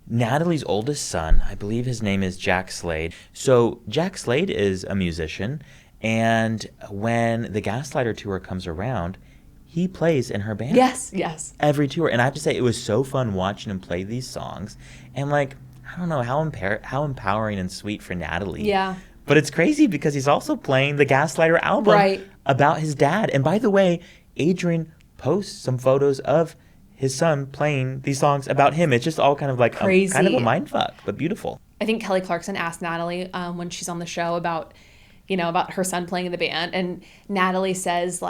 Natalie's oldest son, I believe his name is Jack Slade. So Jack Slade is a musician. And when the Gaslighter tour comes around, he plays in her band. Yes. Every tour. And I have to say, it was so fun watching him play these songs. And I don't know, how empowering and sweet for Natalie. Yeah. But it's crazy because he's also playing the Gaslighter album about his dad. And by the way, Adrian posts some photos of his son playing these songs about him. It's just all kind of crazy. Kind of a mindfuck, but beautiful. I think Kelly Clarkson asked Natalie when she's on the show about her son playing in the band. And Natalie says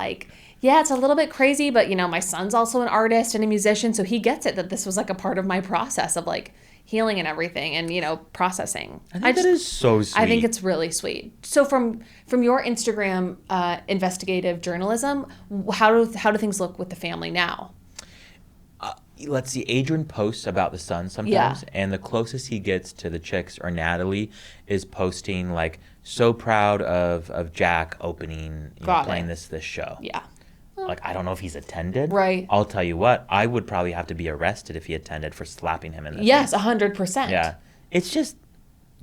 yeah, it's a little bit crazy, but my son's also an artist and a musician. So he gets it that this was a part of my process of healing and everything and, processing. I think that is so sweet. I think it's really sweet. So from your Instagram investigative journalism, how do things look with the family now? Let's see, Adrian posts about the son sometimes, and the closest he gets to the chicks or Natalie is posting so proud of Jack opening, playing this show. Yeah. I don't know if he's attended. Right. I'll tell you what, I would probably have to be arrested if he attended for slapping him in the face. Yes, 100%. Yeah. It's just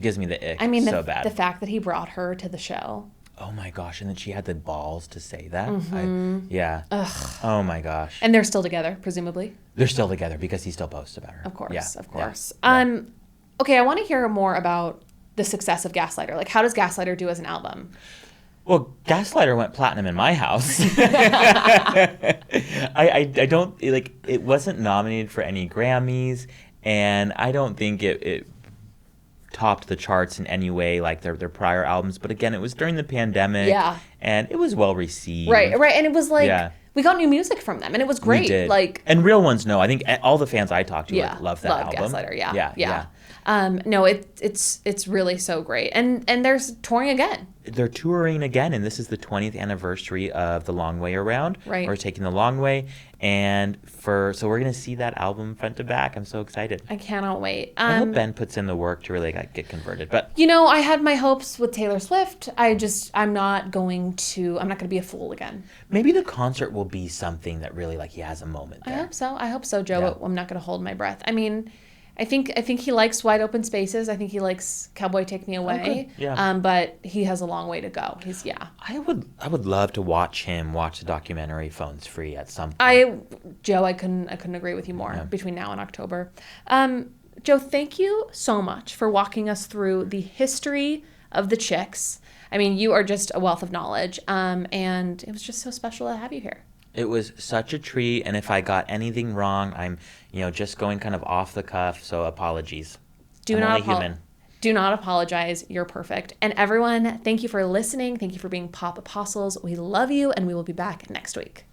gives me the ick. I mean, so bad. The fact that he brought her to the show. Oh my gosh, and then she had the balls to say that. Mm-hmm. Ugh. Oh my gosh. And they're still together, presumably. They're still together because he still posts about her. Of course, Yeah. of course. Yeah. Okay, I want to hear more about the success of Gaslighter. How does Gaslighter do as an album? Well, Gaslighter went platinum in my house. I don't it wasn't nominated for any Grammys, and I don't think it topped the charts in any way like their prior albums. But again, it was during the pandemic, and it was well received. Right, and it was we got new music from them, and it was great. We did. And real ones know. I think all the fans I talked to love that album. Gaslighter, yeah. No, it's really so great. And there's touring again. They're touring again, and this is the 20th anniversary of The Long Way Around. Right. We're taking The Long Way, and so we're going to see that album front to back. I'm so excited. I cannot wait. I hope Ben puts in the work to really get converted. But I had my hopes with Taylor Swift. I'm not going to be a fool again. maybe the concert will be something that really he has a moment there. I hope so, Joe. Yeah. But I'm not going to hold my breath. I mean, I think he likes wide open spaces. I think he likes Cowboy Take Me Away. Okay. Yeah. But he has a long way to go. I would love to watch the documentary Phones Free at some point. Joe, I couldn't agree with you more. Yeah. Between now and October. Joe, thank you so much for walking us through the history of the Chicks. I mean, you are just a wealth of knowledge. And it was just so special to have you here. It was such a treat, and if I got anything wrong, I'm, just going kind of off the cuff, so apologies. I'm only human. Do not apologize. You're perfect. And everyone, thank you for listening. Thank you for being Pop Apostles. We love you, and we will be back next week.